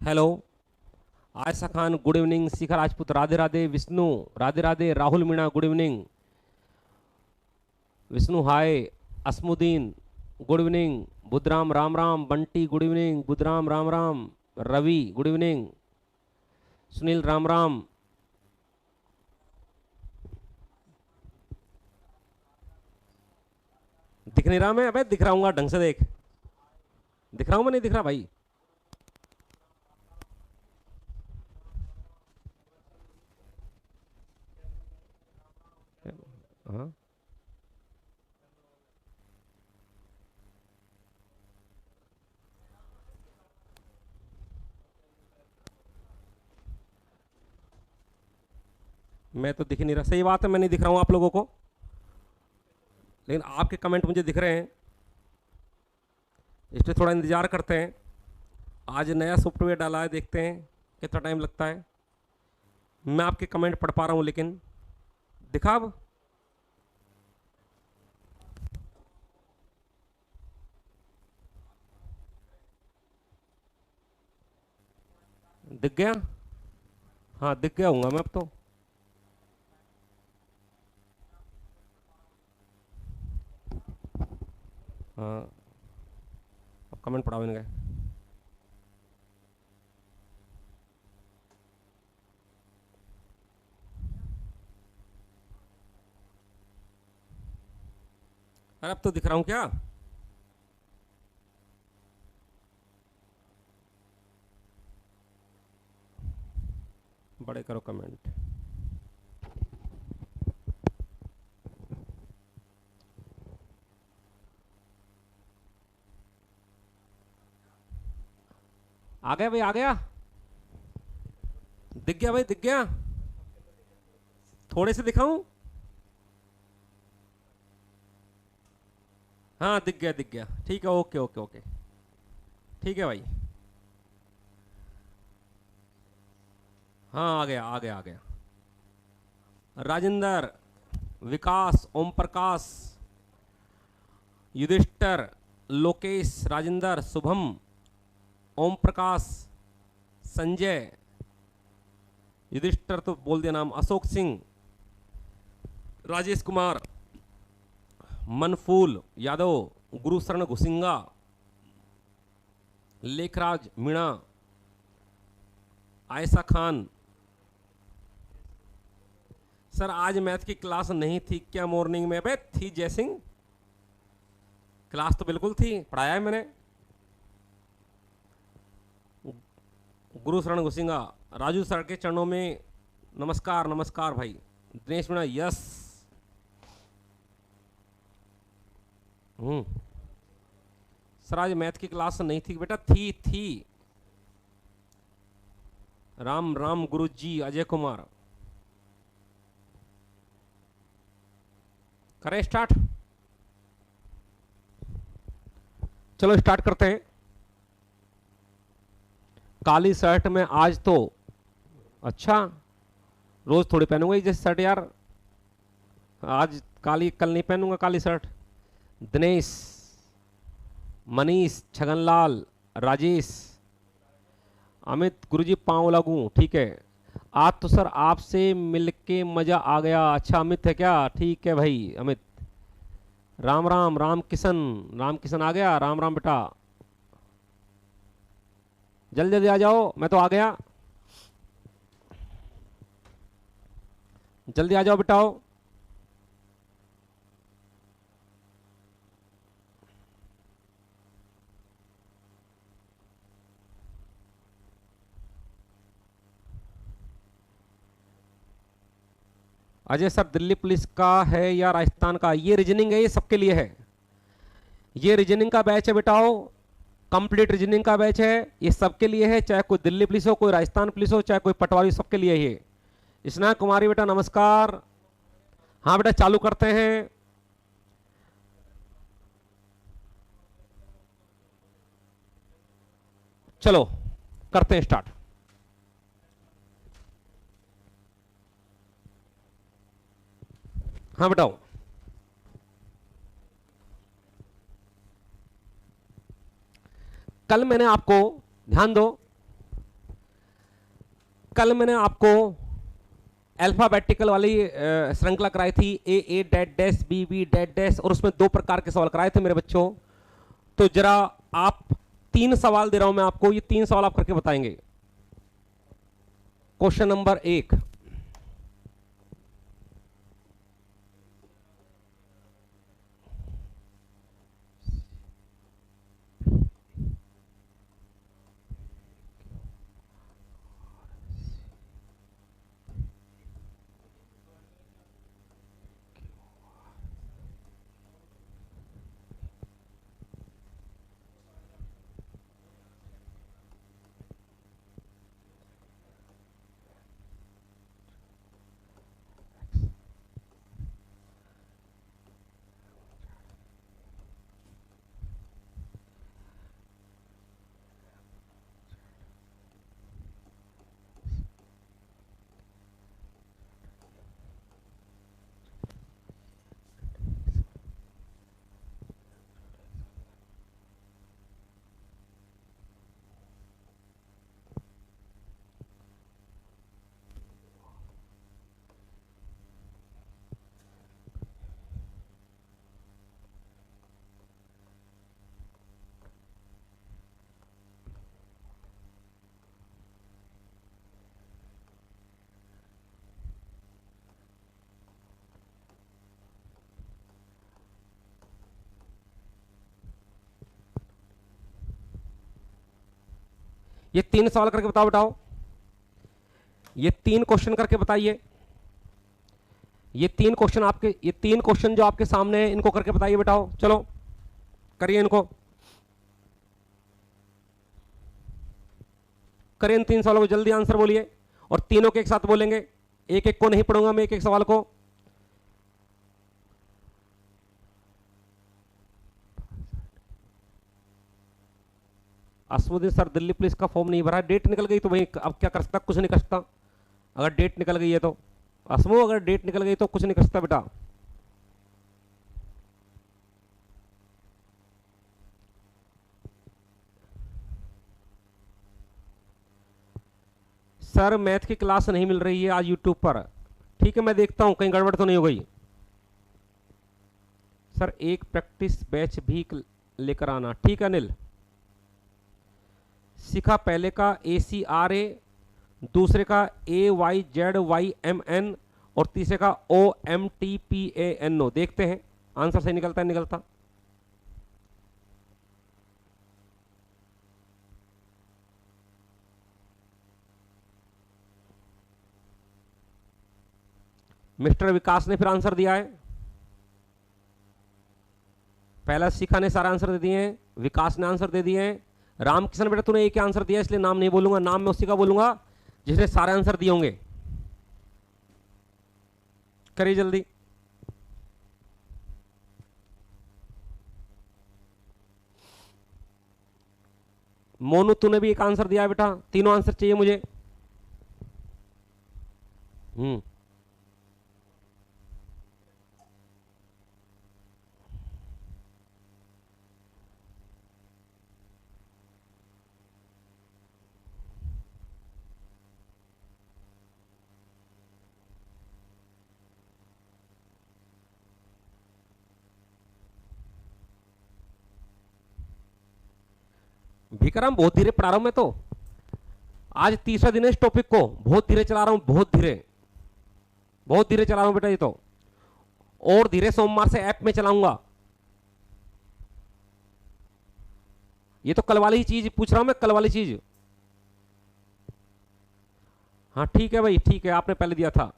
Hello, Ayesha Khan good evening, Shikha Rajput Radhe Radhe, Vishnu Radhe Radhe, Rahul Meena good evening, Vishnu hi, Asmuddin good evening, Budhram Ram Ram, Bunty good evening, Budhram Ram Ram, Ravi good evening, Sunil Ram Ram. दिख नहीं रहा मैं? अबे दिख रहा हूँ, ढंग से देख। दिख रहा हूँ मैं? नहीं दिख रहा भाई? हाँ, मैं तो दिख ही नहीं रहा। सही बात है, मैं नहीं दिख रहा हूँ आप लोगों को, लेकिन आपके कमेंट मुझे दिख रहे हैं, इसलिए थोड़ा इंतजार करते हैं। आज नया सॉफ्टवेयर डाला है, देखते हैं कितना टाइम लगता है। मैं आपके कमेंट पढ़ पा रहा हूँ, लेकिन दिखा अब? दिख गया? हाँ, दिख गया हूँगा मैं अब तो। हाँ, अब कमेंट पढ़ा मैंने गए। अरे अब तो दिख रहा हूँ क्या? बड़े करो कमेंट। आ गया भाई, आ गया? दिख गया भाई, दिख गया? थोड़े से दिखाऊं? हाँ, दिख गया, दिख गया। ठीक है, ओके ओके ओके। ठीक है भाई। हाँ, आ गया आ गया आ गया। राजेंद्र, विकास, ओम प्रकाश, युधिष्ठर, लोकेश, राजेंद्र, शुभम, ओम प्रकाश, संजय, युधिष्ठर तो बोल दिया नाम, अशोक सिंह, राजेश कुमार, मनफूल यादव, गुरुशरण घुसिंगा, लेखराज मीणा, आयशा खान। सर आज मैथ की क्लास नहीं थी क्या मॉर्निंग में? बे थी जयसिंह, क्लास तो बिल्कुल थी, पढ़ाया है मैंने। गुरु शरण घुसिंगा, राजू सर के चरणों में नमस्कार। नमस्कार भाई। दिनेश मीणा, यस। सर आज मैथ की क्लास नहीं थी बेटा? थी। राम राम गुरु जी, अजय कुमार। करें स्टार्ट? चलो स्टार्ट करते हैं। काली शर्ट में आज तो, अच्छा, रोज थोड़ी पहनूंगा ये जैसे शर्ट यार। आज काली, कल नहीं पहनूंगा काली शर्ट। दिनेश, मनीष, छगनलाल, राजेश, अमित, गुरुजी पांव लगूं, ठीक है। आज तो सर आपसे मिलके मजा आ गया। अच्छा अमित है क्या? ठीक है भाई अमित। राम राम, राम किशन, राम किशन आ गया। राम राम बेटा, जल्दी जल्दी आ जाओ, मैं तो आ गया। जल्दी आ जाओ बेटाओ। अजय सर दिल्ली पुलिस का है या राजस्थान का? ये रीजनिंग है, ये सबके लिए है। ये रीजनिंग का बैच है बेटाओ, कंप्लीट रीजनिंग का बैच है। ये सबके लिए है, चाहे कोई दिल्ली पुलिस हो, कोई राजस्थान पुलिस हो, चाहे कोई पटवारी, सबके लिए ये। स्नेहा कुमारी बेटा नमस्कार। हाँ बेटा, चालू करते हैं। चलो करते हैं स्टार्ट। हाँ बताओ। कल मैंने आपको, ध्यान दो, कल मैंने आपको अल्फाबेटिकल वाली श्रृंखला कराई थी, A dot dash, B dot dash, और उसमें 2 प्रकार के सवाल कराए थे मेरे बच्चों। तो जरा आप 3 सवाल दे रहा हूं मैं आपको, ये 3 सवाल आप करके बताएंगे। क्वेश्चन नंबर 1, ये 3 सवाल करके बताओ। ये 3 क्वेश्चन करके बताइए। ये 3 क्वेश्चन जो आपके सामने है, इनको करके बताइए बेटाओ। चलो करिए इनको, करें इन 3 सवालों को, जल्दी आंसर बोलिए, और तीनों के एक साथ बोलेंगे। एक एक को नहीं पढ़ूंगा मैं, एक एक सवाल को। असमुद्दीन सर, दिल्ली पुलिस का फॉर्म नहीं भरा, डेट निकल गई तो भाई अब क्या कर सकता, कुछ नहीं कर सकता। अगर डेट निकल गई है तो असमो, अगर डेट निकल गई तो कुछ नहीं कर सकता बेटा। सर मैथ की क्लास नहीं मिल रही है आज यूट्यूब पर। ठीक है, मैं देखता हूं कहीं गड़बड़ तो नहीं हो गई। सर एक प्रैक्टिस बैच भी लेकर आना। ठीक है अनिल। सिखा पहले का ACRA, दूसरे का AYZYMN, और तीसरे का OMTPANO। देखते हैं आंसर सही निकलता है निकलता। मिस्टर विकास ने फिर आंसर दिया है। पहला शिखा ने सारा आंसर दे दिए हैं, विकास ने आंसर दे दिए हैं। रामकिशन बेटा तूने एक आंसर दिया, इसलिए नाम नहीं बोलूंगा, नाम मैं उसी का बोलूंगा जिसने सारे आंसर दिए होंगे। करिए जल्दी। मोनू तूने भी एक आंसर दिया है बेटा, तीनों आंसर चाहिए मुझे। भिकाराम बहुत धीरे पढ़ा रहा हूं मैं तो, आज तीसरा दिन है इस टॉपिक को, बहुत धीरे चला रहा हूं, बहुत धीरे चला रहा हूं बेटा ये तो, और धीरे सोमवार से ऐप में चलाऊंगा। ये तो कल वाली ही चीज पूछ रहा हूं मैं, कल वाली चीज। हाँ ठीक है भाई, ठीक है, आपने पहले दिया था।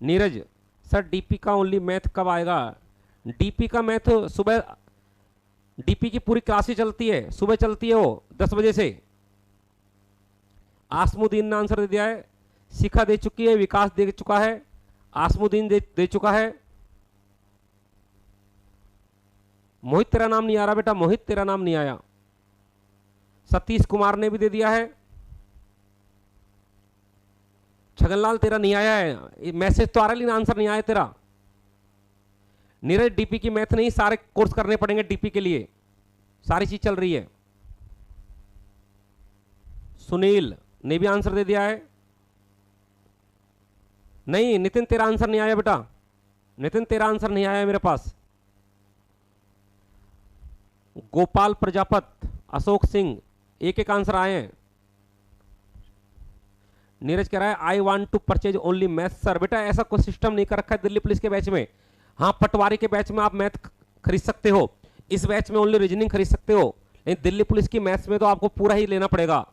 नीरज सर डीपी का ओनली मैथ कब आएगा? डीपी का मैथ सुबह, डीपी की पूरी क्लास ही चलती है, सुबह चलती है वो 10 बजे से। आसमुद्दीन ने आंसर दे दिया है, शिखा दे चुकी है, विकास दे चुका है, आसमुद्दीन दे चुका है। मोहित तेरा नाम नहीं आ रहा बेटा, मोहित तेरा नाम नहीं आया। सतीश कुमार ने भी दे दिया है। छगनलाल तेरा नहीं आया है, मैसेज तो आ रहा है लेकिन आंसर नहीं आया तेरा। नीरज डीपी की मैथ नहीं, सारे कोर्स करने पड़ेंगे डीपी के लिए, सारी चीज चल रही है। सुनील ने भी आंसर दे दिया है। नहीं नितिन, तेरा आंसर नहीं आया बेटा, नितिन तेरा आंसर नहीं आया मेरे पास। गोपाल प्रजापत, अशोक सिंह, एक एक आंसर आए हैं। नीरज कह रहा है I want to purchase only math. Sir बेटा ऐसा कोई सिस्टम नहीं कर रखा है दिल्ली पुलिस के बैच में। हाँ पटवारी के बैच में आप मैथ खरीद सकते हो, इस बैच में ओनली रीजनिंग खरीद सकते हो, लेकिन दिल्ली पुलिस की मैथ्स में तो आपको पूरा ही लेना पड़ेगा।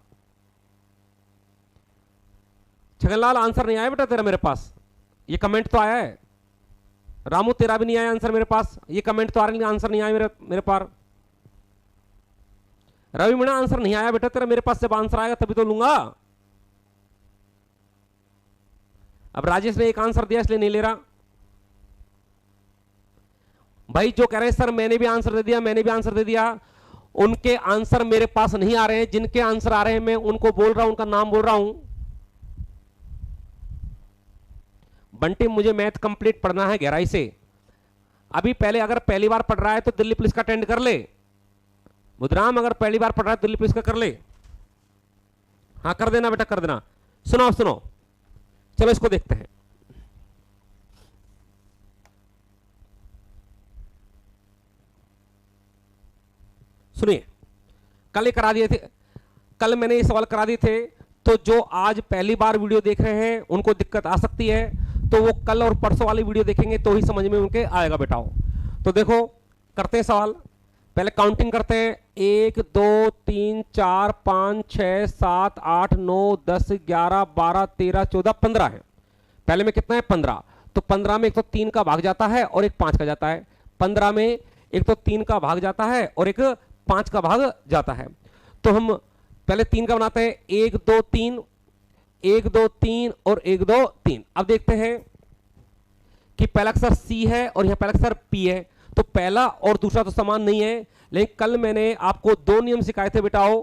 छगनलाल आंसर नहीं आया बेटा तेरा मेरे पास, ये कमेंट तो आया है। रामू तेरा भी नहीं आया आंसर मेरे पास, ये कमेंट तो आ रहा है, आंसर नहीं आया मेरे पास। रवि मीणा आंसर नहीं आया बेटा तेरा मेरे पास, जब आंसर आएगा तभी तो लूंगा। अब राजेश ने एक आंसर दिया इसलिए नहीं ले रहा। भाई जो कह रहे हैं सर मैंने भी आंसर दे दिया, मैंने भी आंसर दे दिया, उनके आंसर मेरे पास नहीं आ रहे हैं। जिनके आंसर आ रहे हैं मैं उनको बोल रहा हूं, उनका नाम बोल रहा हूं। बंटी मुझे मैथ कंप्लीट पढ़ना है गहराई से। अभी पहले अगर पहली बार पढ़ रहा है तो दिल्ली पुलिस का अटेंड कर ले। बुधराम अगर पहली बार पढ़ रहा है दिल्ली पुलिस का कर ले। हाँ कर देना बेटा कर देना। सुनो सुनो, चलो इसको देखते हैं। सुनिए, कल करा दिए थे, कल मैंने ये सवाल करा दिए थे, तो जो आज पहली बार वीडियो देख रहे हैं उनको दिक्कत आ सकती है, तो वो कल और परसों वाली वीडियो देखेंगे तो ही समझ में उनके आएगा बेटाओ। तो देखो करते हैं सवाल, पहले काउंटिंग करते हैं। 1 2 3 4 5 6 7 8 9 10 11 12 13 14 15 है। पहले में कितना है 15, तो 15 में एक तो 3 का भाग जाता है और एक 5 का जाता है। 15 में एक तो 3 का भाग जाता है और एक 5 का भाग जाता है। तो हम पहले 3 का बनाते हैं, 1 2 3 1 2 3 और 1 2 3। अब देखते हैं कि पहला अक्षर सी है और यहां पहला अक्षर पी है, तो पहला और दूसरा तो समान नहीं है। लेकिन कल मैंने आपको 2 नियम सिखाए थे बेटाओ,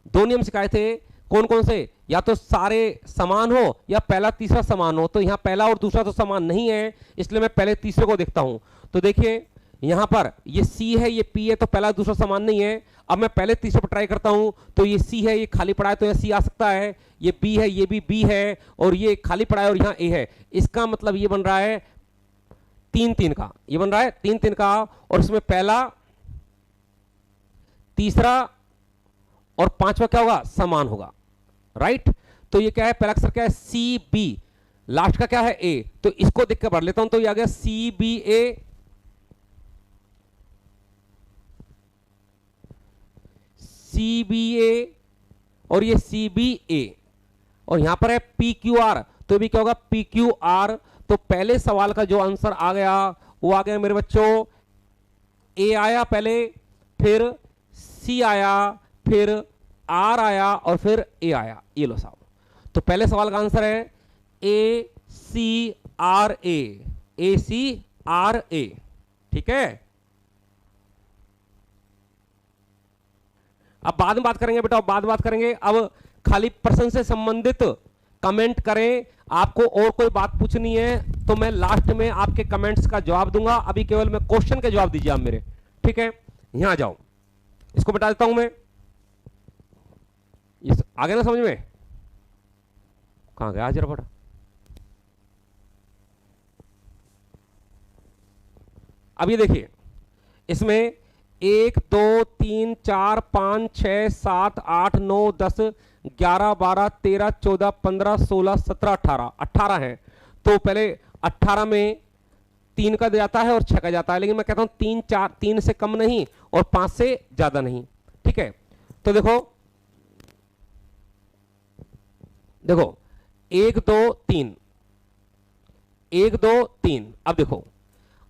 2 नियम सिखाए थे। कौन कौन से? या तो सारे समान हो या पहला तीसरा समान हो। तो यहां पहला और दूसरा तो समान नहीं है, इसलिए मैं पहले तीसरे को देखता हूं। तो देखिए यहां पर ये सी है ये पी है, तो पहला दूसरा समान नहीं है। अब मैं पहले तीसरे पर ट्राई करता हूं, तो ये सी है ये खाली पड़ा है तो यह सी आ सकता है, ये बी है ये भी बी है, और ये खाली पड़ा है और यहां ए है। इसका मतलब ये बन रहा है 3 3 का, ये बन रहा है 3 3 का, और इसमें पहला तीसरा और 5वां क्या होगा? समान होगा, राइट। तो ये क्या है? पहला अक्षर क्या है? सी बी, लास्ट का क्या है? ए। तो इसको देख के पढ़ लेता हूं, तो ये आ गया सी बी ए, सी बी ए, और ये सी बी ए, और यहां पर है पी क्यू आर, तो भी क्या होगा? P Q R. तो पहले सवाल का जो आंसर आ गया वो आ गया मेरे बच्चों, ए आया पहले, फिर सी आया, फिर आर आया, और फिर ए आया। ये लो साहब, तो पहले सवाल का आंसर है ए C R A, A C R A, ठीक है। अब बाद में बात करेंगे बेटा, बाद में बात करेंगे। अब खाली प्रश्न से संबंधित कमेंट करें। आपको और कोई बात पूछनी है तो मैं लास्ट में आपके कमेंट्स का जवाब दूंगा, अभी केवल मैं क्वेश्चन के जवाब दीजिए आप मेरे, ठीक है। यहां आ जाओ, इसको बता देता हूं मैं, आगे ना समझ में, कहां गया जरा बड़ा। अब ये देखिए, इसमें 1 2 3 4 5 6 7 8 9 10 11 12 13 14 15 16 17 18 18 है। तो पहले 18 में 3 का जाता है और 6 का जाता है, लेकिन मैं कहता हूं 3 4, 3 से कम नहीं और 5 से ज्यादा नहीं, ठीक है। तो देखो देखो 1 2 3 1 2 3। अब देखो,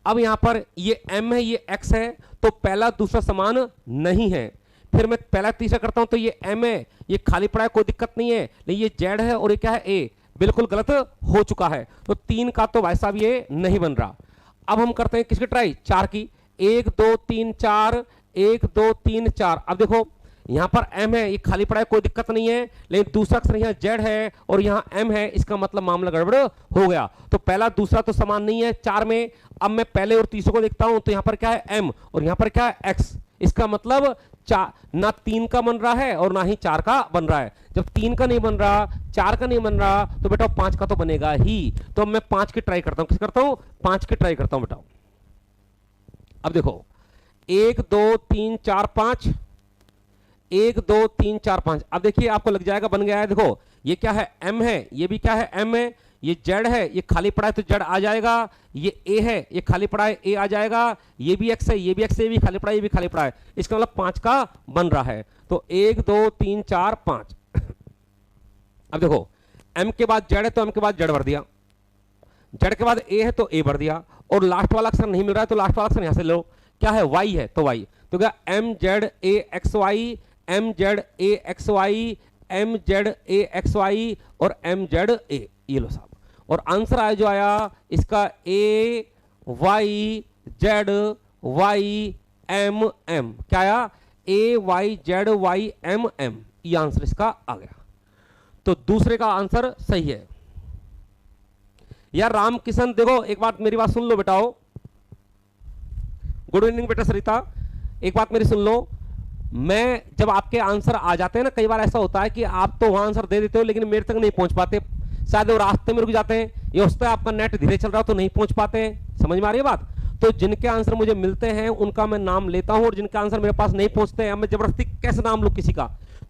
अब यहां पर ये m है ये x है, तो पहला दूसरा समान नहीं है। फिर मैं पहला तीसरा करता हूं, तो ये m है ये खाली पड़ा है, कोई दिक्कत नहीं है, लेकिन ये z है और ये क्या है? a, बिल्कुल गलत हो चुका है। तो 3 का तो भाई साहब ये नहीं बन रहा। अब हम करते हैं किसकी ट्राई? 4 की। 1 2 3 4 1 2 3 4। अब देखो यहां पर m है ये खाली पड़ा है, कोई दिक्कत नहीं है, लेकिन दूसरा अक्षर यहां z है और यहां m है, इसका मतलब मामला गड़बड़ हो गया। तो पहला दूसरा तो समान नहीं है 4 में। अब मैं पहले और तीसरे को देखता हूं, तो यहां पर क्या है? m और यहां पर क्या है? x। इसका मतलब चार ना 3 का बन रहा है और ना ही 4 का बन रहा है। जब 3 का नहीं बन रहा, 4 का नहीं बन रहा, तो बेटा 5 का तो बनेगा ही। तो मैं 5 की ट्राई करता हूं। किस करता हूं? 5 की ट्राई करता हूं बेटा। अब देखो 1 2 3 4 5, 1 2 3 4 5। अब देखिए आपको लग जाएगा बन गया है। देखो ये क्या है? M है, ये भी क्या है? M है। ये Z है, ये खाली पड़ा है तो Z आ जाएगा। ये A है, ये खाली पड़ा है, A आ जाएगा। ये भी X है, ये भी X है, ये भी खाली पड़ा है, ये भी खाली पड़ा है। इसका मतलब 5 का बन रहा है। तो 1 2 3 4 5। अब देखो M के बाद Z है तो M के बाद Z भर दिया, Z के बाद A है तो A भर दिया, और लास्ट वाला अक्षर नहीं मिल रहा है तो लास्ट वाला अक्षर यहां से लो। क्या है? Y है तो Y। तो क्या MZAXY, MZAXY, MZAXY और MZA, ये लो साहब। और आंसर आया जो आया इसका AYZYMM। क्या आया? AYZYMM, ये आंसर इसका आ गया। तो दूसरे का आंसर सही है। यार रामकिशन, देखो एक बात मेरी बात सुन लो बेटाओ। गुड इवनिंग बेटा सरिता, एक बात मेरी सुन लो। मैं जब आपके आंसर आ जाते हैं ना, कई बार ऐसा होता है कि आप तो वहां आंसर दे देते हो लेकिन मेरे तक नहीं पहुंच पाते, शायद वो रास्ते में रुक जाते हैं, ये होता है आपका नेट धीरे चल रहा हो तो नहीं पहुंच पाते हैं। समझ में आ रही है बात? तो जिनके आंसर मुझे मिलते हैं उनका मैं नाम लेता हूं, और जिनके आंसर मेरे पास नहीं पहुंचते हैं, मैं जबरदस्ती कैसे नाम लूं किसी का?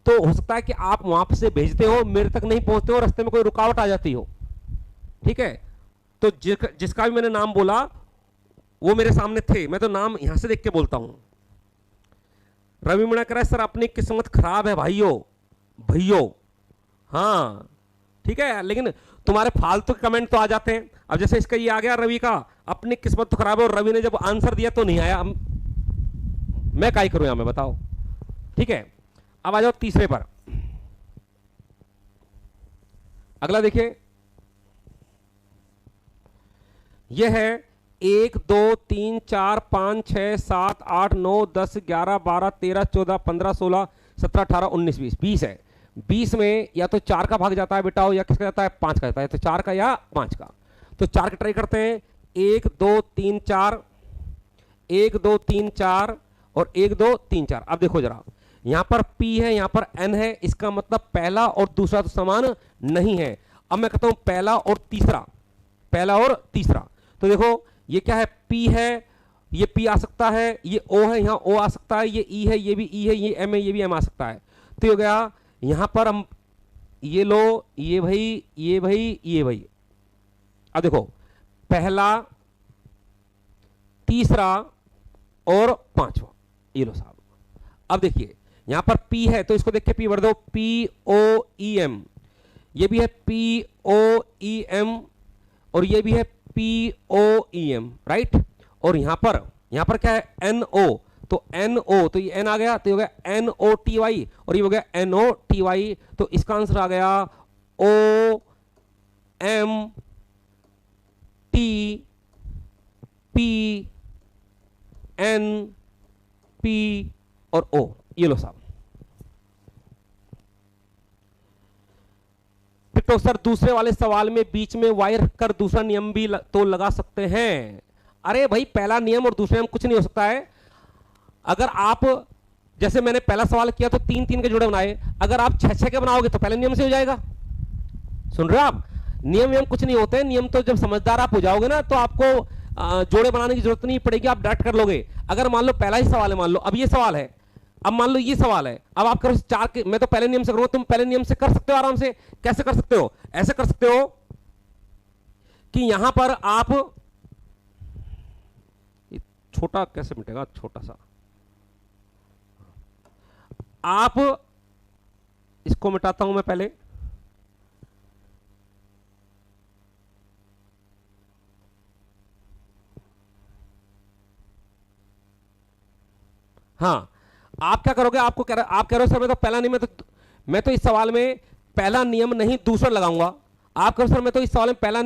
तो हो सकता है कि आप वहां से भेजते हो, मेरे तक नहीं पहुंचते हो, रास्ते में कोई रुकावट आ जाती हो। ठीक है, तो जिसका भी मैंने नाम बोला वो मेरे सामने थे, मैं तो नाम यहां से देख के बोलता हूं। रवि मीणा कह रहा है सर अपनी किस्मत खराब है भाइयों भाइयों। हाँ ठीक है, लेकिन तुम्हारे फालतू के कमेंट तो आ जाते हैं। अब जैसे इसका ये आ गया रवि का, अपनी किस्मत तो खराब है, और रवि ने जब आंसर दिया तो नहीं आया, मैं क्या ही करूं यहां में बताओ। ठीक है, अब आ जाओ तीसरे पर। अगला देखिए, यह है 1 2 3 4 5 6 7 8 9 10 11 12 13 14 15 16 17 18 19 20 20 है। 20 में या तो 4 का भाग जाता है बेटा, या किसका जाता है? 5 का जाता है। तो 4 का या 5 का। तो 4 की ट्राई करते हैं। 1 2 3 4, 1 2 3 4 और 1 2 3 4। अब देखो जरा, यहां पर P है, यहां पर N है, इसका मतलब पहला और दूसरा तो समान नहीं है। अब मैं कहता हूं पहला और तीसरा, पहला और तीसरा। तो देखो ये क्या है? P है, ये P आ सकता है, ये O है, यहां O आ सकता है, ये E है, ये भी E है, ये M है, ये भी M आ सकता है। तो हो गया यहां पर हम ये लो, ये भाई, ये भाई, ये भाई। अब देखो पहला, तीसरा और पांचवा, ये लो साहब। अब देखिए यहां पर P है तो इसको देख के P भर दो, POEM। ये भी है POEM और ये भी है POEM, राइट। और यहां पर क्या है? NO। तो NO, तो ये N आ गया, तो ये हो गया NOTY, और ये हो गया NOTY। तो इसका आंसर आ गया OMTPNP और O, ये लो साहब। तो सर दूसरे वाले सवाल में बीच में वायर कर दूसरा नियम भी तो लगा सकते हैं। अरे भाई पहला नियम और दूसरा नियम कुछ नहीं हो सकता है। अगर आप, जैसे मैंने पहला सवाल किया तो 3 3 के जोड़े बनाए, अगर आप 6 6 के बनाओगे तो पहले नियम से हो जाएगा। सुन रहे हो आप? नियम कुछ नहीं होते। नियम तो जब समझदार आप हो जाओगे ना तो आपको जोड़े बनाने की जरूरत नहीं पड़ेगी, आप डायरेक्ट कर लोगे। अगर मान लो पहला ही सवाल है, मान लो अब ये सवाल है, अब मान लो ये सवाल है, अब आप करो 4 के, मैं तो पहले नियम से करूंगा, तुम पहले नियम से कर सकते हो आराम से। कैसे कर सकते हो? ऐसे कर सकते हो कि यहां पर आप, छोटा कैसे मिटेगा? छोटा सा, आप इसको मिटाता हूं मैं पहले। हाँ, आप क्या करोगे? आपको आप कह रहे हो सर मैं तो पहला नियम, मैं तो इस सवाल में पहला नियम नहीं दूसरा लगाऊंगा। आप कहो सर मैं तो इस सवाल में पहला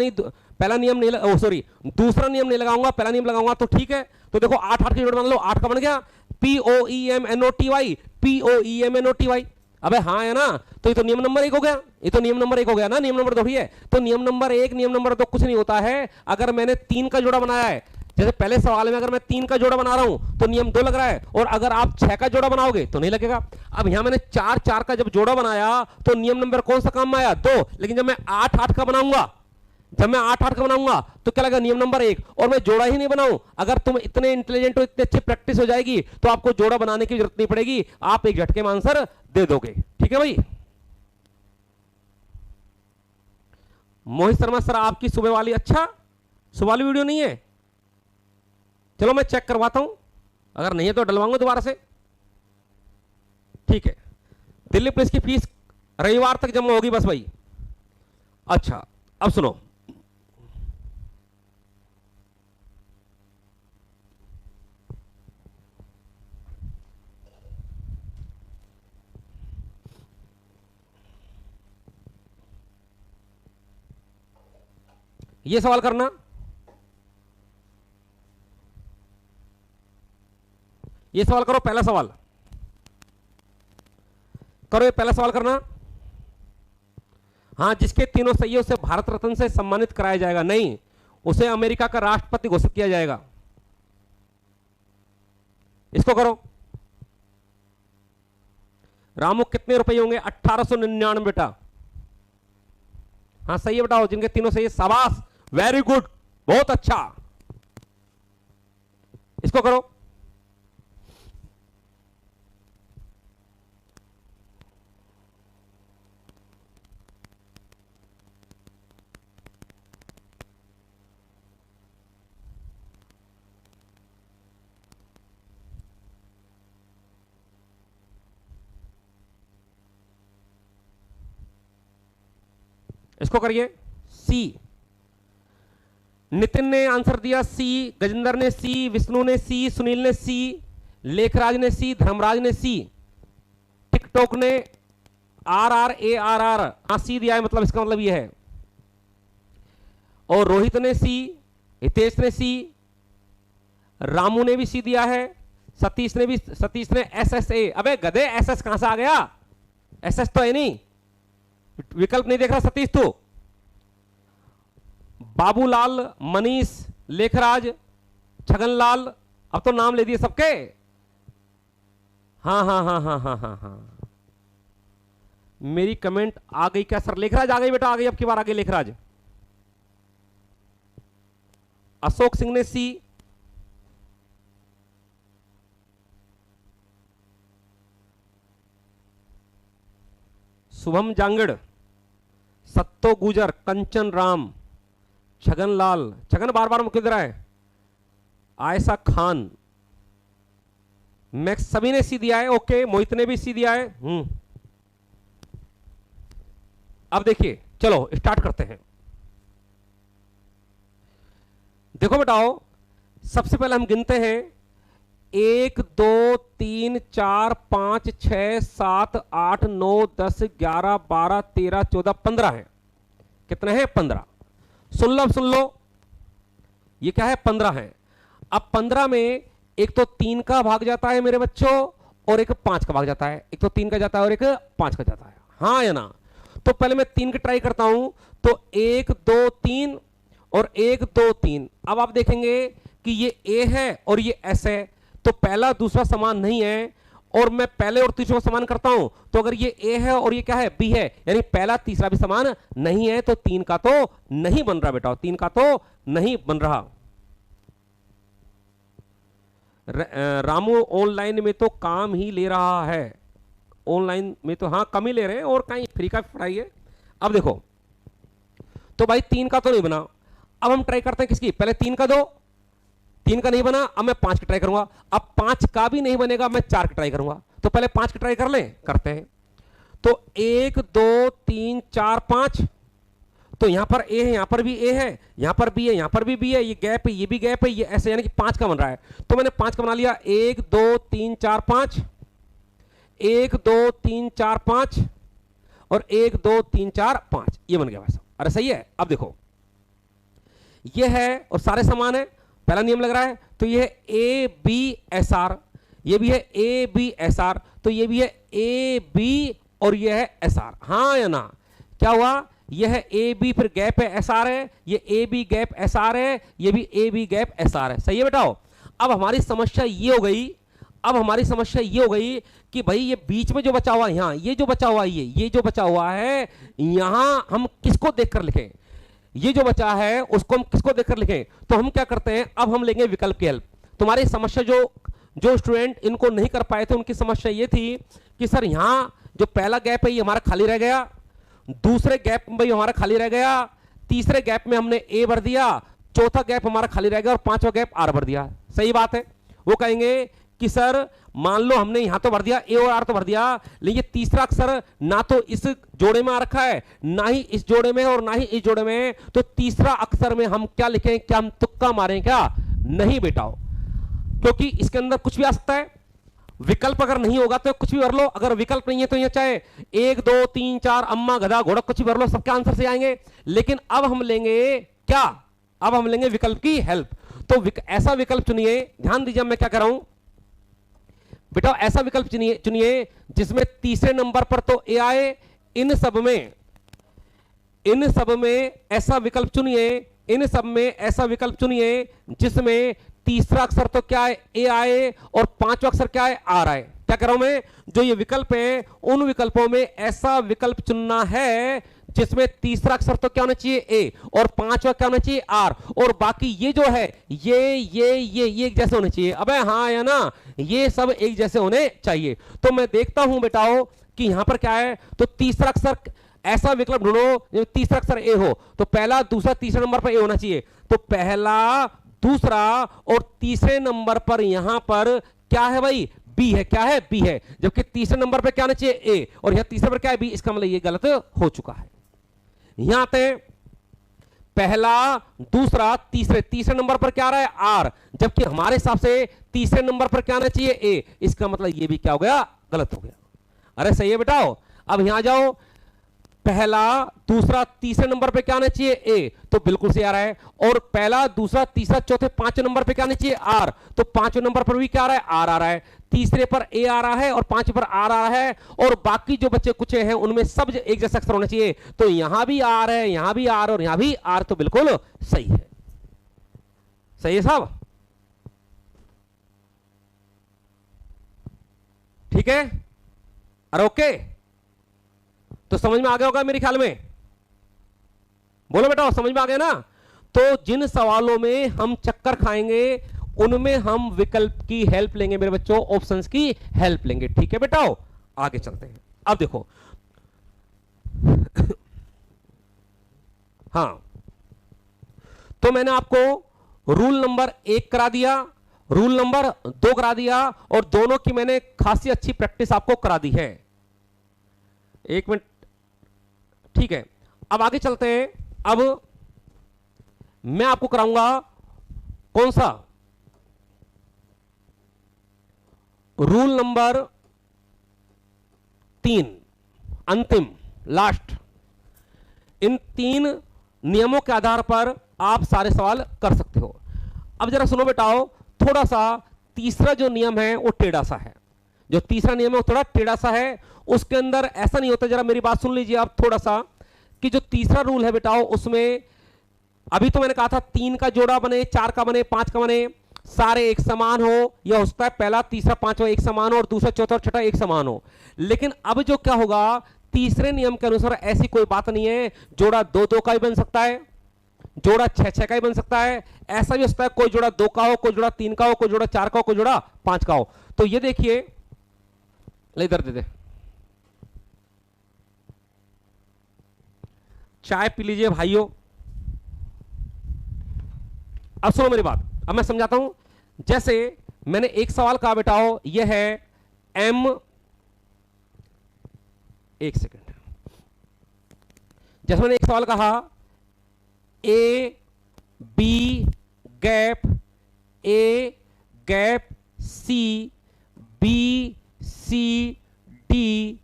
नियम नहीं, सॉरी दूसरा नियम नहीं लगाऊंगा, पहला नियम लगाऊंगा। तो ठीक है, तो देखो 8 8 के जोड़ मान लो, 8 का बन गया POEMNOTY, POEMNOTY। अबे हाँ है ना, तो ये तो नियम नंबर 1 हो गया, ये तो नियम नंबर 1 हो गया ना, नियम नंबर 2 ही है। तो नियम नंबर 1 नियम नंबर 2 कुछ नहीं होता है। अगर मैंने 3 का जोड़ा बनाया है, जैसे पहले सवाल में अगर मैं 3 का जोड़ा बना रहा हूं तो नियम 2 लग रहा है, और अगर आप 6 का जोड़ा बनाओगे तो नहीं लगेगा। अब यहां मैंने 4 का जब जोड़ा बनाया तो नियम नंबर कौन सा काम में आया? 2। लेकिन जब मैं 8 का बनाऊंगा, तो क्या लगेगा? नियम नंबर 1। और मैं जोड़ा ही नहीं बनाऊं, अगर तुम इतने इंटेलिजेंट हो, इतने अच्छी प्रैक्टिस हो जाएगी तो आपको जोड़ा बनाने की जरूरत नहीं पड़ेगी, आप एक झटके में आंसर दे दोगे। ठीक है भाई। मोहित शर्मा सर, आपकी सुबह वाली, अच्छा सुबह वाली वीडियो नहीं है, चलो मैं चेक करवाता हूं, अगर नहीं है तो डलवाऊंगा दोबारा से। ठीक है, दिल्ली पुलिस की फीस रविवार तक जमा होगी बस भाई। अच्छा अब सुनो, ये सवाल करना, ये सवाल करो, पहला सवाल करो, ये पहला सवाल करना। हाँ, जिसके तीनों सही है उसे भारत रत्न से सम्मानित कराया जाएगा, नहीं उसे अमेरिका का राष्ट्रपति घोषित किया जाएगा। इसको करो। रामू कितने रुपए होंगे? 1899 बेटा। हाँ सही है बेटा, जिनके तीनों सही है, शाबाश, वेरी गुड, बहुत अच्छा। इसको करो। इसको करिए। सी, नितिन ने आंसर दिया सी, गजेंद्र ने सी, विष्णु ने सी, सुनील ने सी, लेखराज ने सी, धर्मराज ने सी, टिकटॉक ने RRARR सी दिया है, मतलब इसका मतलब यह है। और रोहित ने सी, हितेश ने सी, रामू ने भी सी दिया है, सतीश ने SSA। अबे गधे, SS कहां से आ गया? SS तो है नहीं, विकल्प नहीं देख रहा सतीश तू। बाबूलाल, मनीष, लेखराज, छगनलाल, अब तो नाम ले दिए सबके। हाँ हाँ हाँ हाँ हाँ हाँ हाँ, मेरी कमेंट आ गई क्या सर? लेखराज आ गई बेटा, आ गई, अब की बार आ गई लेखराज। अशोक सिंह ने सी, शुभम जांगड़, सत्तो गुजर, कंचन राम, छगनलाल, छगन बार बार मुख्य रहा है, आयशा खान, मैक्स, सभी ने सी दिया है। ओके, मोहित ने भी सी दिया है। अब देखिए, चलो स्टार्ट करते हैं। देखो बेटाओ, सबसे पहले हम गिनते हैं 1 2 3 4 5 6 7 8 9 10 11 12 13 14 15 है। कितने हैं? 15। सुन लो, अब सुन लो, ये क्या है? 15 है। अब 15 में एक तो 3 का भाग जाता है मेरे बच्चों, और एक 5 का भाग जाता है। एक तो 3 का जाता है और एक 5 का जाता है, हाँ या ना? तो पहले मैं 3 की ट्राई करता हूं, तो 1 2 3 और 1 2 3। अब आप देखेंगे कि ये A है और ये S है, तो पहला दूसरा समान नहीं है, और मैं पहले और तीसरे को समान करता हूं, तो अगर ये A है और ये क्या है? B है, यानी पहला तीसरा भी समान नहीं है, तो 3 का तो नहीं बन रहा बेटा, 3 का तो नहीं बन रहा। रामू ऑनलाइन में तो काम ही ले रहा है, ऑनलाइन में तो हाँ कम ही ले रहे हैं, और कहीं फ्री का पढ़ाई है। अब देखो, तो भाई 3 का तो नहीं बना, अब हम ट्राई करते हैं किसकी? पहले 3 का दो, 3 का नहीं बना, अब मैं 5 की ट्राई करूंगा। अब 5 का भी नहीं बनेगा, मैं 4 की ट्राई करूंगा। तो पहले 5 की ट्राई कर लें, करते हैं। तो 1 2 3 4 5, तो यहां पर A है, यहां पर भी A है, यहां पर B है, यहां पर भी B है, ये गैप है, ये भी गैप है, ये ऐसे, यानी कि 5 का बन रहा है। तो मैंने 5 का बना लिया, 1 2 3 4 5, 1 2 3 4 5 और 1 2 3 4 5, ये बन गया वैसा। अरे सही है। अब देखो, ये है और सारे समान है, पहला नियम लग रहा है, तो ये है ABSR, ये भी है ABSR, तो ये भी है AB और ये है SR, हाँ या ना? क्या हुआ? यह ए बी फिर गैप है एस आर है, ये A B gap S R है, ये भी A B gap S R है। सही है बेटाओ। अब हमारी समस्या ये हो गई, अब हमारी समस्या ये हो गई कि भाई ये बीच में जो बचा हुआ यहां, ये जो बचा हुआ ये जो बचा हुआ है यहां हम किसको देखकर लिखें, ये जो बचा है उसको हम किसको देखकर लिखें। तो हम क्या करते हैं, अब हम लेंगे विकल्प की हेल्प। तुम्हारी समस्या जो स्टूडेंट इनको नहीं कर पाए थे उनकी समस्या ये थी कि सर यहां जो पहला गैप है ये हमारा खाली रह गया, दूसरे गैप में भाई हमारा खाली रह गया, तीसरे गैप में हमने ए भर दिया, चौथा गैप हमारा खाली रह गया और पांचवा गैप आर भर दिया। सही बात है। वो कहेंगे कि सर मान लो हमने यहां तो भर दिया ए और आर तो भर दिया, लेकिन ये तीसरा अक्षर ना तो इस जोड़े में आ रखा है, ना ही इस जोड़े में और ना ही इस जोड़े में, तो तीसरा अक्षर में हम क्या लिखें, क्या हम तुक्का मारें क्या? नहीं बेटाओ, क्योंकि इसके अंदर कुछ भी आ सकता है। विकल्प अगर नहीं होगा तो कुछ भी भर लो, अगर विकल्प नहीं है तो ये चाहे 1 2 3 4 अम्मा गधा घोड़ा कुछ भी भर लो, सबके आंसर से आएंगे। लेकिन अब हम लेंगे क्या, अब हम लेंगे विकल्प की हेल्प। तो ऐसा विकल्प चुनिए, ध्यान दीजिए मैं क्या कर रहा हूं बेटा, ऐसा विकल्प चुनिए जिसमें तीसरे नंबर पर तो ए आए, इन सब में ऐसा विकल्प चुनिए, इन सब में ऐसा विकल्प चुनिए जिसमें तीसरा अक्षर तो क्या है ए आए और पांचवा अक्षर क्या है आर आए। क्या कर रहा हूं मैं, जो ये विकल्प है उन विकल्पों में ऐसा विकल्प चुनना है जिसमें तीसरा अक्षर तो क्या होना चाहिए ए और पांचवा क्या होना चाहिए आर, और बाकी ये जो है ये एक जैसे होने चाहिए। अबे हाँ या ना, ये सब एक जैसे होने चाहिए। तो मैं देखता हूं बेटाओ कि यहां पर क्या है, तो तीसरा अक्षर ऐसा विकल्प ढूंढो तीसरा अक्षर ए हो, तो पहला दूसरा तीसरे नंबर पर ए होना चाहिए। तो पहला दूसरा और तीसरे नंबर पर यहां पर क्या है भाई, बी है। क्या है, बी है। जबकि तीसरे नंबर पर क्या होना चाहिए ए और यहां तीसरे पर क्या है बी, इसका मतलब ये गलत हो चुका है। यहां आते हैं, पहला दूसरा तीसरे नंबर पर क्या आ रहा है आर, जबकि हमारे हिसाब से तीसरे नंबर पर क्या आना चाहिए ए, इसका मतलब ये भी क्या हो गया, गलत हो गया। अरे सही है बेटाओ। अब यहां जाओ, पहला दूसरा तीसरे नंबर पे क्या आना चाहिए ए, तो बिल्कुल सही आ रहा है। और पहला दूसरा तीसरा चौथे पांचवें नंबर पे क्या आना चाहिए आर, तो पांचवें नंबर पर भी क्या आ रहा है आर आ रहा है, तीसरे पर ए आ रहा है और पांचवें पर आर आ रहा है, और बाकी जो बच्चे कुछ हैं उनमें सब एक जैसा अक्षर होना चाहिए। तो यहां भी आर है, यहां भी आर और यहां भी आर, तो बिल्कुल सही है। सही है साहब, ठीक है। अरे ओके, तो समझ में आ गया होगा मेरे ख्याल में, बोलो बेटा समझ में आ गया ना। तो जिन सवालों में हम चक्कर खाएंगे उनमें हम विकल्प की हेल्प लेंगे मेरे बच्चों, ऑप्शंस की हेल्प लेंगे। ठीक है बेटाओ, आगे चलते हैं। अब देखो हां, तो मैंने आपको रूल नंबर 1 करा दिया, रूल नंबर 2 करा दिया, और दोनों की मैंने खासी अच्छी प्रैक्टिस आपको करा दी है। एक मिनट, ठीक है। अब आगे चलते हैं। अब मैं आपको कराऊंगा कौन सा, रूल नंबर 3, अंतिम लास्ट। इन 3 नियमों के आधार पर आप सारे सवाल कर सकते हो। अब जरा सुनो बेटाओ, थोड़ा सा तीसरा जो नियम है वो टेढ़ा सा है, जो तीसरा नियम है वो थोड़ा टेढ़ा सा है। उसके अंदर ऐसा नहीं होता, जरा मेरी बात सुन लीजिए आप थोड़ा सा, कि जो तीसरा रूल है बेटाओ उसमें अभी तो मैंने कहा था 3 का जोड़ा बने, 4 का बने, 5 का बने, सारे एक समान हो, या हो सकता है पहला तीसरा पांचवा एक समान हो और दूसरा चौथा और छठा एक समान हो। लेकिन अब जो क्या होगा, तीसरे नियम के अनुसार ऐसी कोई बात नहीं है, जोड़ा 2-2 का भी बन सकता है, जोड़ा 6-6 का ही बन सकता है, ऐसा भी हो सकता है कोई जोड़ा 2 का हो, कोई जोड़ा 3 का हो, कोई जोड़ा 4 का हो, कोई जोड़ा 5 का हो। तो ये देखिए, ले इधर दे दे, चाय पी लीजिए भाइयों। अब सुनो मेरी बात, अब मैं समझाता हूं। जैसे मैंने एक सवाल कहा बेटाओ, यह है एम, एक सेकंड, जैसे मैंने एक सवाल कहा A B gap A gap C B C D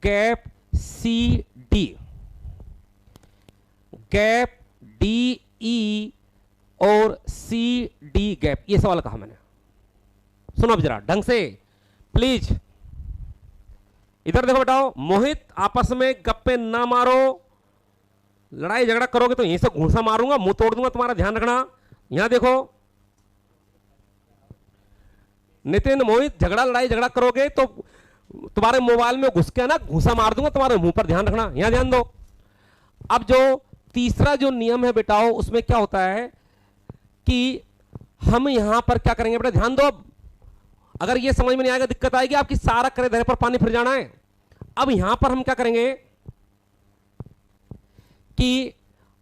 gap C D gap D E और सी डी गैप, ये सवाल कहा मैंने। सुनो अब जरा ढंग से प्लीज, इधर देखो बेटाओ। मोहित आपस में गप्पे ना मारो, लड़ाई झगड़ा करोगे तो यहीं से घूंसा मारूंगा, मुंह तोड़ दूंगा तुम्हारा, ध्यान रखना। यहां देखो नितिन, मोहित, झगड़ा लड़ाई झगड़ा करोगे तो तुम्हारे मोबाइल में घुस के ना घूंसा मार दूंगा तुम्हारे मुंह पर, ध्यान रखना, यहां ध्यान दो। अब जो तीसरा जो नियम है बेटाओ, उसमें क्या होता है कि हम यहां पर क्या करेंगे बेटा, ध्यान दो। अगर ये समझ में नहीं आएगा दिक्कत आएगी आपकी, सारा करे धरे पर पानी फिर जाना है। अब यहां पर हम क्या करेंगे कि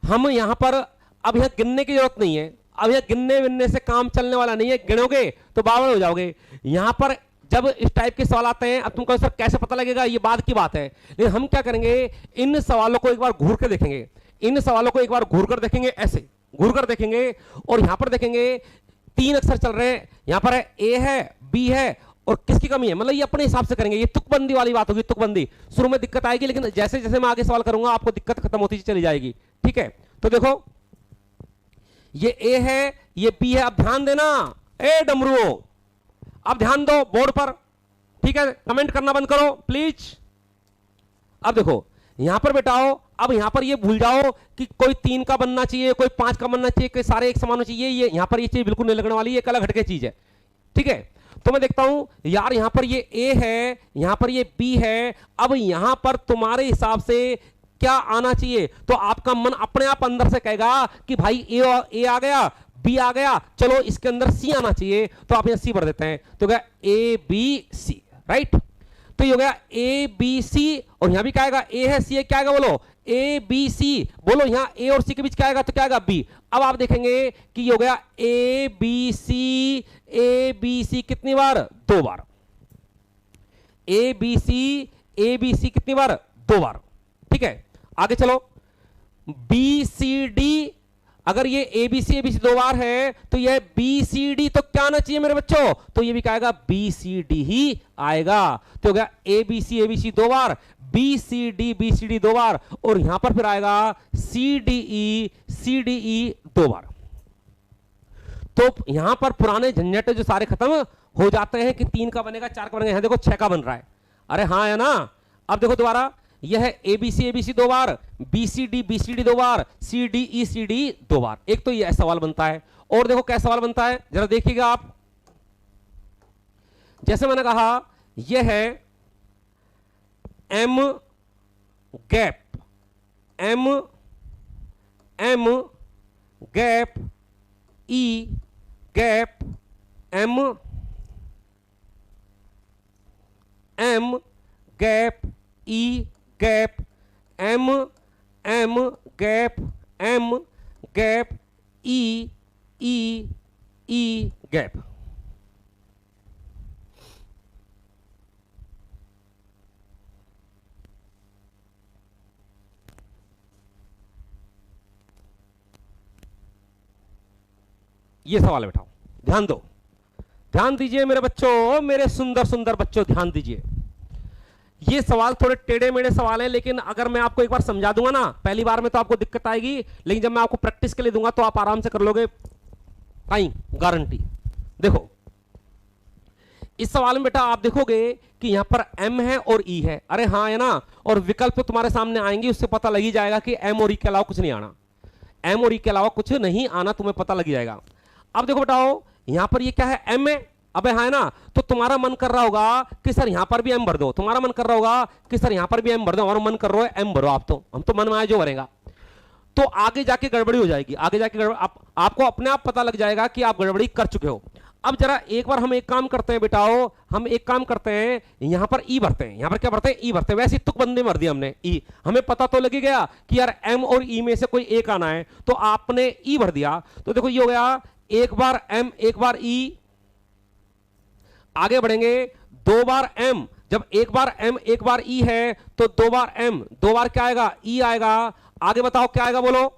हम यहां पर अब यहां गिनने की जरूरत नहीं है, अब यहां गिनने विनने से काम चलने वाला नहीं है, गिनोगे तो बावड़ हो जाओगे। यहां पर जब इस टाइप के सवाल आते हैं, अब तुमको सर कैसे पता लगेगा, ये बाद की बात है, लेकिन हम क्या करेंगे, इन सवालों को एक बार घूर के देखेंगे, इन सवालों को एक बार घूर कर देखेंगे, ऐसे घूर कर देखेंगे, और यहां पर देखेंगे 3 अक्षर चल रहे हैं, यहां पर है ए है, बी है, और किसकी कमी है, मतलब ये अपने हिसाब से करेंगे, ये तुकबंदी वाली बात होगी, तुकबंदी। शुरू में दिक्कत आएगी, लेकिन जैसे जैसे मैं आगे सवाल करूंगा आपको दिक्कत खत्म होती चली जाएगी, ठीक है। तो देखो ये ए है, ये बी है, अब ध्यान देना, ए डमरुओ, अब ध्यान दो बोर्ड पर, ठीक है, कमेंट करना बंद करो प्लीज। अब देखो यहां पर बेटाओ, अब यहां पर ये भूल जाओ कि कोई 3 का बनना चाहिए, कोई 5 का बनना चाहिए, कोई सारे एक समान चाहिए, ये यहां पर ये चीज बिल्कुल नहीं लगने वाली, ये अलग हटके चीज है, ठीक है। तो मैं देखता हूं यार, यहां पर ये ए है, यहां पर ये बी है, अब यहां पर तुम्हारे हिसाब से क्या आना चाहिए, तो आपका मन अपने आप अंदर से कहेगा कि भाई ए आ गया, बी आ गया, चलो इसके अंदर सी आना चाहिए, तो आप यहां सी भर देते हैं, तो क्या ए बी सी, राइट। तो ये हो गया ए बी सी, और यहां भी क्या आएगा, ए है सी है, क्या आएगा बोलो, ए बी सी, बोलो यहां ए और सी के बीच क्या आएगा, तो क्या आएगा बी। अब आप देखेंगे कि ये हो गया A B C, A B सी कितनी बार, 2 बार, ए बी सी कितनी बार, 2 बार, ठीक है। आगे चलो, बी सी डी, अगर ये ए बी सी 2 बार है, तो ये बी सी डी तो क्या आना चाहिए मेरे बच्चों, तो ये भी क्या आएगा, बी सी डी ही आएगा। तो हो गया ए बी सी 2 बार, बी सी डी 2 बार, और यहां पर फिर आएगा सी डी ई 2 बार। तो यहां पर पुराने झंझट जो सारे खत्म हो जाते हैं कि 3 का बनेगा, 4 का बनेगा, यहां देखो 6 का बन रहा है, अरे हाँ है ना। अब देखो दोबारा, यह है ए बी सी 2 बार, बी सी डी 2 बार, सी डी ई 2 बार। एक तो यह सवाल बनता है, और देखो क्या सवाल बनता है, जरा देखिएगा आप। जैसे मैंने कहा यह है M gap, M gap E gap, M gap E gap, M gap M gap E gap. ये सवाल है, बैठाओ, ध्यान दो, ध्यान दीजिए मेरे बच्चों, मेरे सुंदर सुंदर बच्चों, ध्यान दीजिए। ये सवाल थोड़े टेढ़े मेढ़े सवाल हैं, लेकिन अगर मैं आपको एक बार समझा दूंगा ना, पहली बार में तो आपको दिक्कत आएगी, लेकिन जब मैं आपको प्रैक्टिस के लिए दूंगा तो आप आराम से कर लोगे, कहीं गारंटी। देखो इस सवाल में बेटा आप देखोगे कि यहां पर एम है और ई है, अरे हाँ है ना, और विकल्प तो तुम्हारे सामने आएंगे, उससे पता लग ही जाएगा कि एम और ई के अलावा कुछ नहीं आना, एम और ई के अलावा कुछ नहीं आना, तुम्हें पता लग जाएगा। अब देखो बेटाओ यहां पर ये क्या है, एम है, अबे हाँ है ना, तो तुम्हारा मन कर रहा होगा कि सर यहां पर भी एम भर दो, तुम्हारा मन कर रहा होगा कि सर यहां पर भी एम भर दो, हमारा मन कर रहा है एम भरो, आप तो हम तो मन में आए जो भरेगा, तो आगे जाके गड़बड़ी हो जाएगी, आगे जाके आपको अपने आप पता लग जाएगा कि आप गड़बड़ी कर चुके हो। अब जरा एक बार हम एक काम करते हैं बेटाओ, हम एक काम करते हैं, यहां पर ई भरते हैं, यहां पर क्या भरते हैं, ई भरते हैं, वैसे तुकबंदी भर दी हमने ई, हमें पता तो लग ही गया कि यार एम और ई में से कोई एक आना है, तो आपने ई भर दिया, तो देखो ये हो गया एक बार एम एक बार ई, आगे बढ़ेंगे 2 बार एम, जब एक बार एम एक बार ई है तो 2 बार एम 2 बार क्या आएगा, ई आएगा, आगे बताओ क्या आएगा बोलो,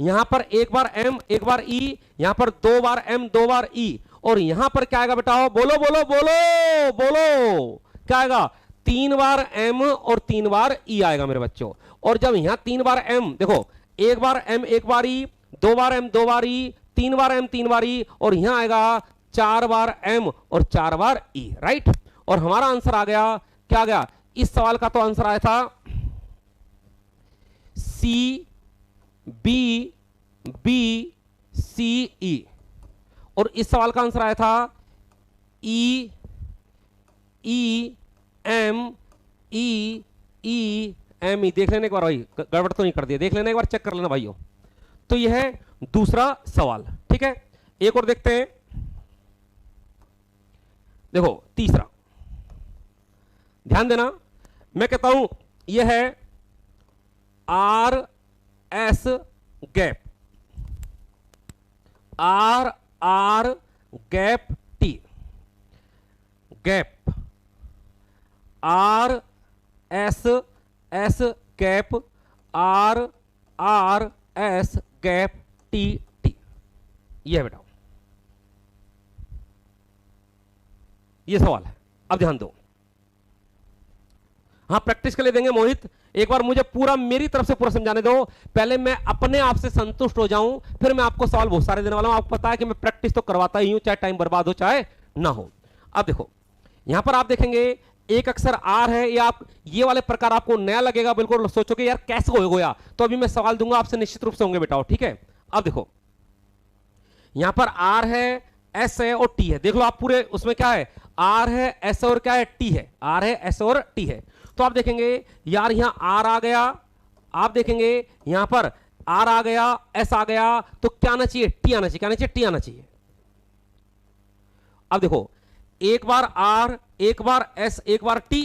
यहां पर एक बार एम एक बार ई, यहां पर 2 बार एम 2 बार ई, और यहां पर क्या आएगा बेटाओ, बोलो बोलो बोलो बोलो, क्या आएगा, 3 बार एम और 3 बार ई आएगा मेरे बच्चों। और जब यहां 3 बार एम, देखो एक बार एम एक बार ई, 2 बार एम 2 बार ई, 3 बार एम 3 बार ई, और यहां आएगा 4 बार एम और 4 बार ई, राइट। और हमारा आंसर आ गया, क्या आ गया, इस सवाल का तो आंसर आया था सी बी बी सी ई, और इस सवाल का आंसर आया था ई E M E E M E. देख लेने एक बार भाई, गड़बड़ तो नहीं कर दिया, देख लेना एक बार, चेक कर लेना भाइयों। तो यह है दूसरा सवाल, ठीक है। एक और देखते हैं, देखो तीसरा, ध्यान देना, मैं कहता हूं यह है R S gap, R R gap T, gap R S S gap R R S gap T T, यह बेटा ये सवाल है। अब ध्यान दो, हाँ प्रैक्टिस के लिए देंगे मोहित, एक बार मुझे पूरा मेरी तरफ से पूरा समझाने दो, पहले मैं अपने आप से संतुष्ट हो जाऊं, फिर मैं आपको सवाल बहुत सारे देने वाला हूं। आपको पता है कि मैं प्रैक्टिस तो करवाता ही हूं, चाहे टाइम बर्बाद हो चाहे ना हो। अब देखो यहां पर आप देखेंगे एक अक्षर आर है, या आप ये वाले प्रकार आपको नया लगेगा, बिल्कुल सोचोगे यार कैसे हो गया, तो अभी मैं सवाल दूंगा आपसे, निश्चित रूप से होंगे बेटा, ठीक है। अब देखो यहां पर आर है, एस है और टी है, देख लो आप पूरे उसमें क्या है, आर है, एस और क्या है, टी है, आर है, एस और टी है। तो आप देखेंगे यार यहां आर आ गया, आप देखेंगे यहां पर आर आ गया, एस आ गया, तो क्या आना चाहिए, टी आना चाहिए, क्या आना चाहिए, टी आना चाहिए। अब देखो एक बार आर, एक बार एस, एक बार टी,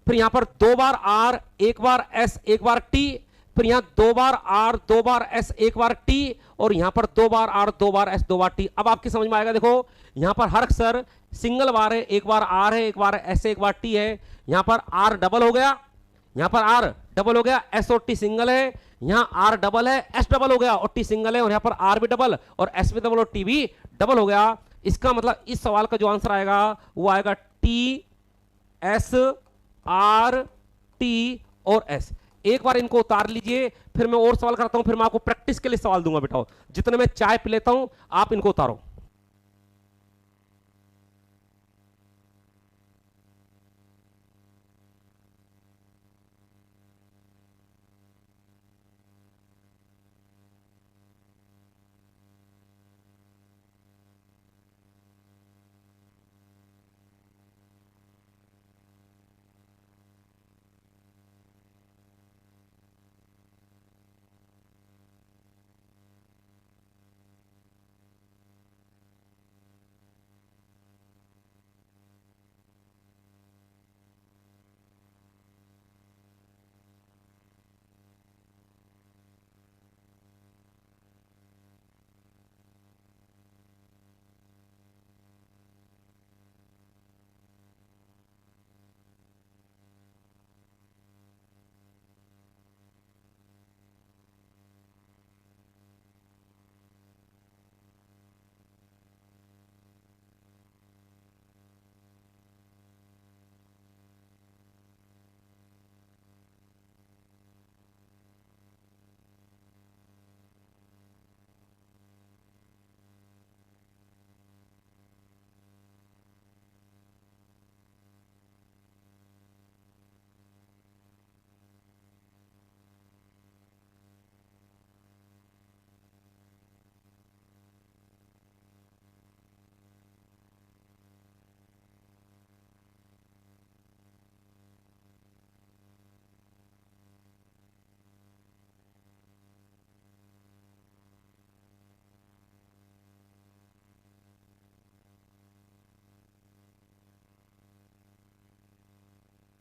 फिर यहां पर दो बार आर, एक बार एस, एक बार टी, फिर यहां दो बार आर, दो बार एस, एक बार टी, और यहां पर दो बार आर, दो बार एस, दो बार टी। अब आपकी समझ में आएगा, देखो यहां पर हर अक्षर सिंगल बार है, एक बार आर है, एक बार एस है, एक बार टी है, यहां पर आर डबल हो गया, यहां पर आर डबल हो गया, एस और टी सिंगल है, यहां आर डबल है, एस डबल हो गया और टी सिंगल है, और यहां पर आर भी डबल और एस भी डबल और टी भी डबल हो गया। इसका मतलब इस सवाल का जो आंसर आएगा वो आएगा टी एस आर टी और एस। एक बार इनको उतार लीजिए, फिर मैं और सवाल करता हूं, फिर मैं आपको प्रैक्टिस के लिए सवाल दूंगा बेटा, जितने मैं चाय पी लेता हूं आप इनको उतारो।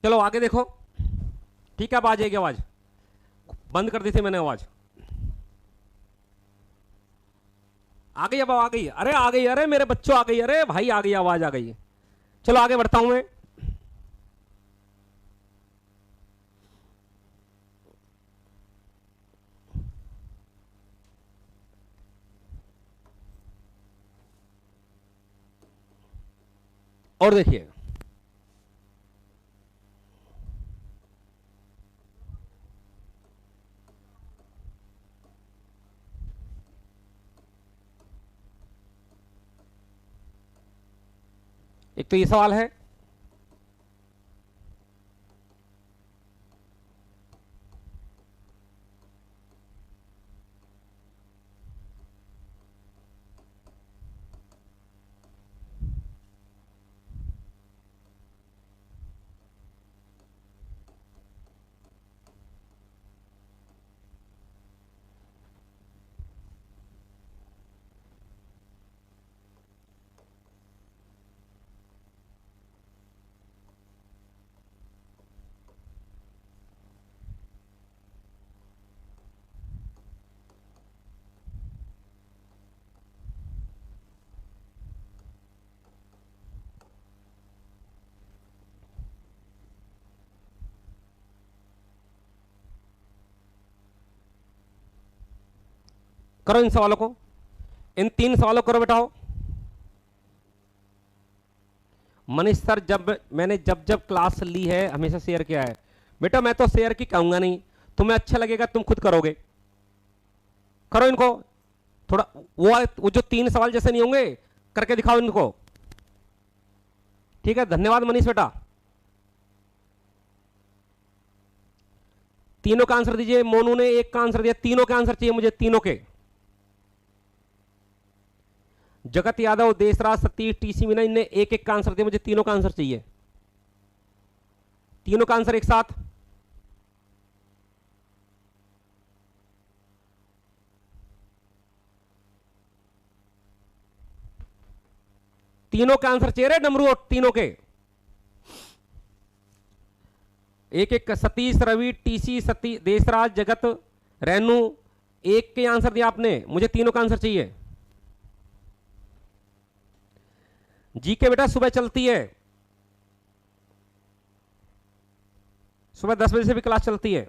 चलो आगे देखो, ठीक है, अब आ जाएगी आवाज, बंद कर दी थी मैंने आवाज, आ गई, अब आ गई, अरे आ गई, अरे मेरे बच्चों आ गई, अरे भाई आ गई, आवाज आ गई। चलो आगे बढ़ता हूं मैं। और देखिए एक तो ये सवाल है, करो इन सवालों को, इन 3 सवालों करो बेटाओ। मनीष सर मैंने जब जब क्लास ली है हमेशा शेयर किया है। बेटा मैं तो शेयर की कहूंगा नहीं, तुम्हें अच्छा लगेगा तुम खुद करोगे। करो इनको थोड़ा, वो जो 3 सवाल जैसे नहीं होंगे करके दिखाओ इनको। ठीक है, धन्यवाद मनीष बेटा। तीनों का आंसर दीजिए। मोनू ने 1 का आंसर दिया, तीनों के आंसर चाहिए मुझे, तीनों के। जगत यादव, देशराज, सतीश, टीसी मीना, इनने 1-1 का आंसर दिया, मुझे तीनों का आंसर चाहिए, तीनों का आंसर एक साथ। तीनों का आंसर चाहिए रे डमरू, तीनों के 1-1। सतीश, रवि, टीसी, सतीश, देशराज, जगत, रेनू, 1 के आंसर दिया आपने, मुझे तीनों का आंसर चाहिए। जीके बेटा सुबह चलती है, सुबह 10 बजे से भी क्लास चलती है।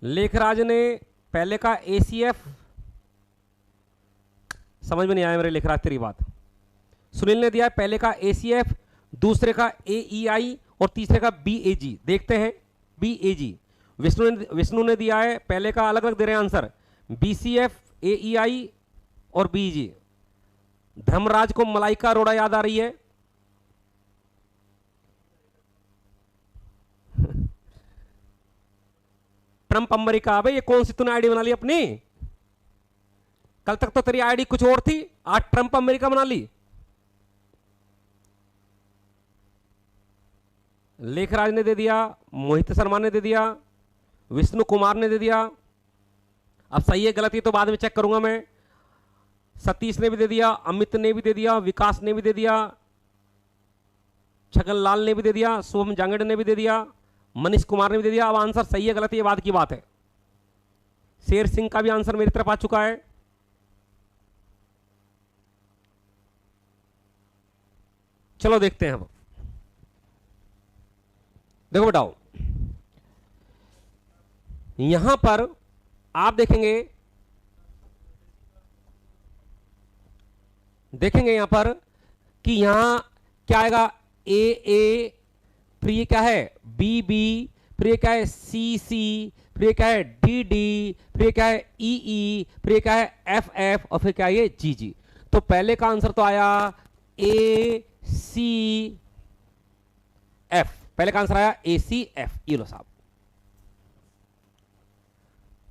लेखराज ने पहले का ACF, समझ में नहीं आया मेरे लेखराज तेरी बात। सुनील ने दिया है पहले का ACF, दूसरे का AEI और तीसरे का BAG। देखते हैं BAG। विष्णु ने दिया है पहले का, अलग अलग दे रहे हैं आंसर, BCF, AEI और BG। धर्मराज को मलाइका अरोड़ा याद आ रही है। ट्रंप अमेरिका, भाई ये कौन सी तूने आईडी बना ली अपनी? कल तक तो तेरी आईडी कुछ और थी, आज ट्रंप अमेरिका बना ली। लेखराज ने दे दिया, मोहित शर्मा ने दे दिया, विष्णु कुमार ने दे दिया। अब सही है गलत है तो बाद में चेक करूंगा मैं। सतीश ने भी दे दिया, अमित ने भी दे दिया, विकास ने भी दे दिया, छगन लाल ने भी दे दिया, सोम जांगड़ ने भी दे दिया, मनीष कुमार ने भी दे दिया। अब आंसर सही है गलत है ये बाद की बात है। शेर सिंह का भी आंसर मेरी तरफ आ चुका है। चलो देखते हैं अब। देखो बताओ, यहां पर आप देखेंगे यहां पर कि यहां क्या आएगा, AA, फिर ये क्या है BB, फिर ये क्या है CC, फिर ये क्या है DD, फिर ये क्या है EE, फिर ये क्या है FF और फिर क्या है ये GG। तो पहले का आंसर तो आया ACF, पहले का आंसर आया ACF। ये लो साहब,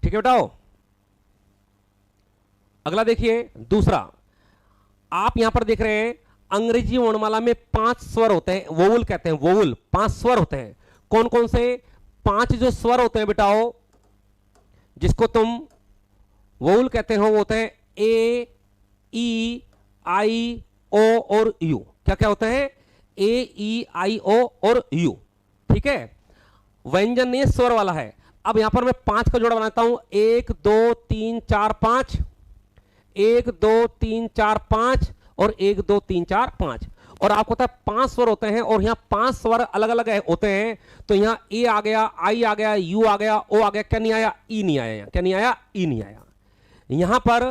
ठीक है बेटाओ। अगला देखिए दूसरा, आप यहां पर देख रहे हैं अंग्रेजी वर्णमाला में 5 स्वर होते हैं, वोवल कहते हैं, वोवल 5 स्वर होते हैं। कौन कौन से 5 जो स्वर होते हैं बेटाओ, जिसको तुम वोवल कहते हो, वो होते हैं A, E, I, O और U। क्या क्या होते हैं? A, E, I, O और U। ठीक है, व्यंजन नहीं स्वर वाला है। अब यहां पर मैं 5 का जोड़ा बनाता हूं, 1 2 3 4 5, 1 2 3 4 5 और 1 2 3 4 5। और आपको पता है 5 स्वर होते हैं और यहाँ 5 स्वर अलग अलग होते हैं। तो यहाँ A आ गया, I आ गया, U आ गया, O आ गया, क्या नहीं आया? E नहीं आया। क्या नहीं आया? E नहीं आया। यहां पर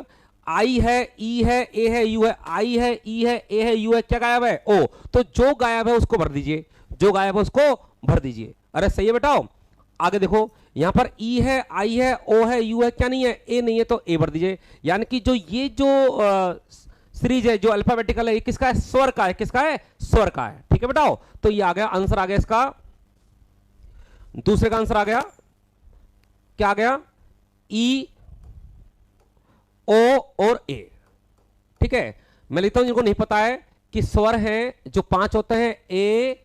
I है, E है, A है, U है, I है, E है, A है, U है, क्या गायब है? O। तो जो गायब है उसको भर दीजिए, जो गायब है उसको भर दीजिए। अरे सही है बेटाओ। आगे देखो, यहां पर E है, I है, O है, U है, क्या नहीं है? A नहीं है, तो A भर दीजिए। यानी कि जो ये जो सीरीज है, जो अल्फाबेटिकल है, ये किसका है? स्वर का है। किसका है? स्वर का है। ठीक है बेटाओ, तो ये आ गया आंसर, आ गया इसका। दूसरे का आंसर आ गया, क्या आ गया? E, O और A। ठीक है, मैं लिखता हूं जिनको नहीं पता है कि स्वर हैं जो 5 होते हैं, A,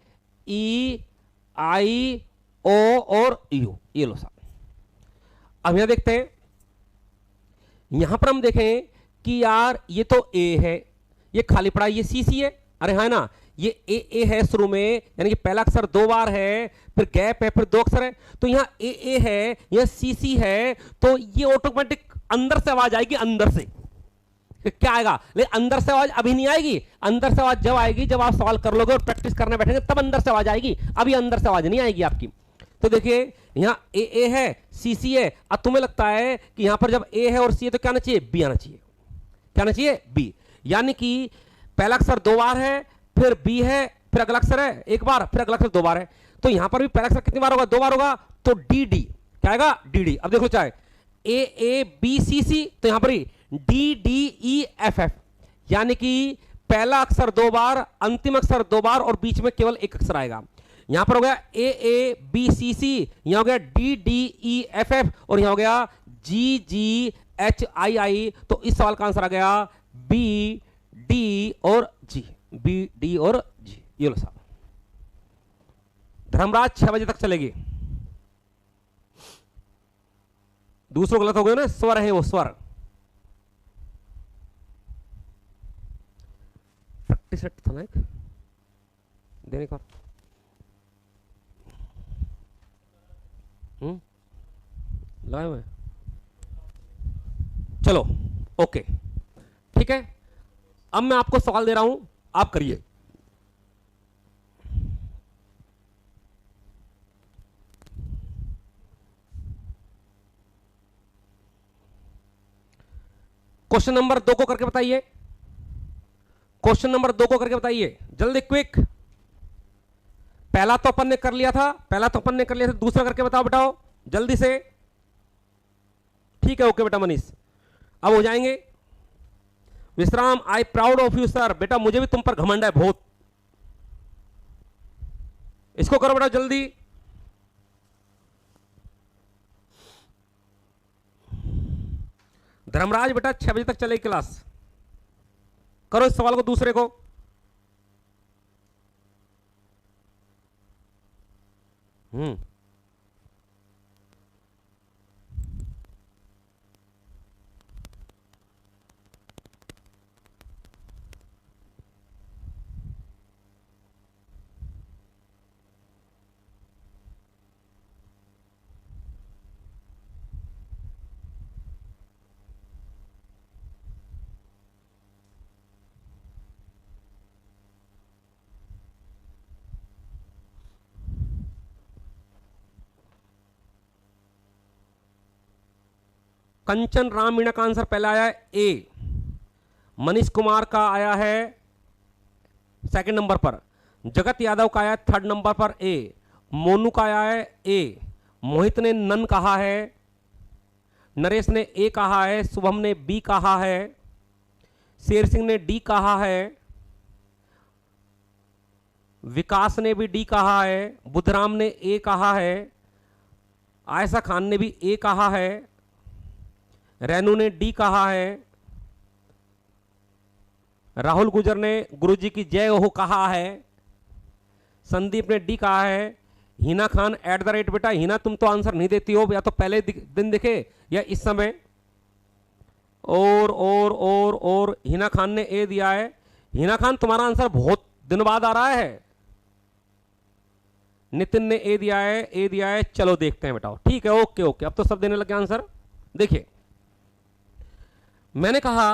E, I, O और U। ये लो साहब। अब यहां देखते हैं, यहां पर हम देखें कि यार ये तो A है, ये खाली पड़ा, ये CC है। अरे हाँ ना, ये ए है शुरू में, यानी कि पहला अक्षर 2 बार है, फिर गैप है, फिर 2 अक्षर है, तो यहां ए है, यह सी है, तो ये ऑटोमेटिक अंदर से आवाज आएगी, अंदर से क्या आएगा, लेकिन अंदर से आवाज अभी नहीं आएगी। अंदर से आवाज जब आएगी जब आप सवाल कर लोगे और प्रैक्टिस करने बैठेंगे तब अंदर से आवाज आएगी, अभी अंदर से आवाज नहीं आएगी आपकी। तो देखिए यहां ए है, सी है, अब तुम्हें लगता है कि यहां पर जब ए है और सी है तो क्या आना चाहिए, बी आना चाहिए। क्या आना चाहिए, बी। यानी कि पहला अक्षर 2 बार है, फिर बी है, फिर अगला अक्षर है 1 बार, फिर अगला अक्षर 2 बार है, तो यहां पर भी पहला अक्षर कितनी बार होगा, 2 बार होगा, तो डी डी क्या आएगा, डी डी। अब देखो चाहे ए बी सी, तो यहां पर ही D D E F F, यानी कि पहला अक्षर 2 बार, अंतिम अक्षर 2 बार और बीच में केवल एक अक्षर आएगा। यहां पर हो गया ए बी सी, यहां हो गया D D E F F, और यहां हो गया जी जी एच आई आई। तो इस सवाल का आंसर आ गया बी डी और जी, बी डी और जी। ये लो साहब, धर्मराज 6 बजे तक चलेगी। दूसरों गलत हो गए ना, स्वर है वो स्वर। प्रैक्टिस था ना एक देने का, लगाए हुए। चलो ओके ठीक है, अब मैं आपको सवाल दे रहा हूं, आप करिए। क्वेश्चन नंबर 2 को करके बताइए, क्वेश्चन नंबर 2 को करके बताइए जल्दी, क्विक। पहला तो अपन ने कर लिया था, दूसरा करके बताओ बेटाओ जल्दी से। ठीक है ओके बेटा मनीष, अब हो जाएंगे। विश्राम, I proud of you sir, बेटा मुझे भी तुम पर घमंड है बहुत। इसको करो बेटा जल्दी। धर्मराज बेटा 6 बजे तक चलेगी क्लास, करो इस सवाल को दूसरे को। कंचन राम मीणा का आंसर पहला आया है ए, मनीष कुमार का आया है सेकंड नंबर पर, जगत यादव का आया है 3rd नंबर पर ए, मोनू का आया है ए, मोहित ने नन कहा है, नरेश ने ए कहा है, शुभम ने बी कहा है, शेर सिंह ने डी कहा है, विकास ने भी डी कहा है, बुधराम ने ए कहा है, आयशा खान ने भी ए कहा है, रेनू ने डी कहा है, राहुल गुजर ने गुरुजी की जय हो कहा है, संदीप ने डी कहा है, हिना खान @ बेटा हिना तुम तो आंसर नहीं देती हो, या तो पहले दिन दिखे या इस समय। और हिना खान ने ए दिया है। हिना खान तुम्हारा आंसर बहुत दिन बाद आ रहा है। नितिन ने ए दिया है, चलो देखते हैं बेटा। ठीक है ओके, अब तो सब देने लगे आंसर। देखिए मैंने कहा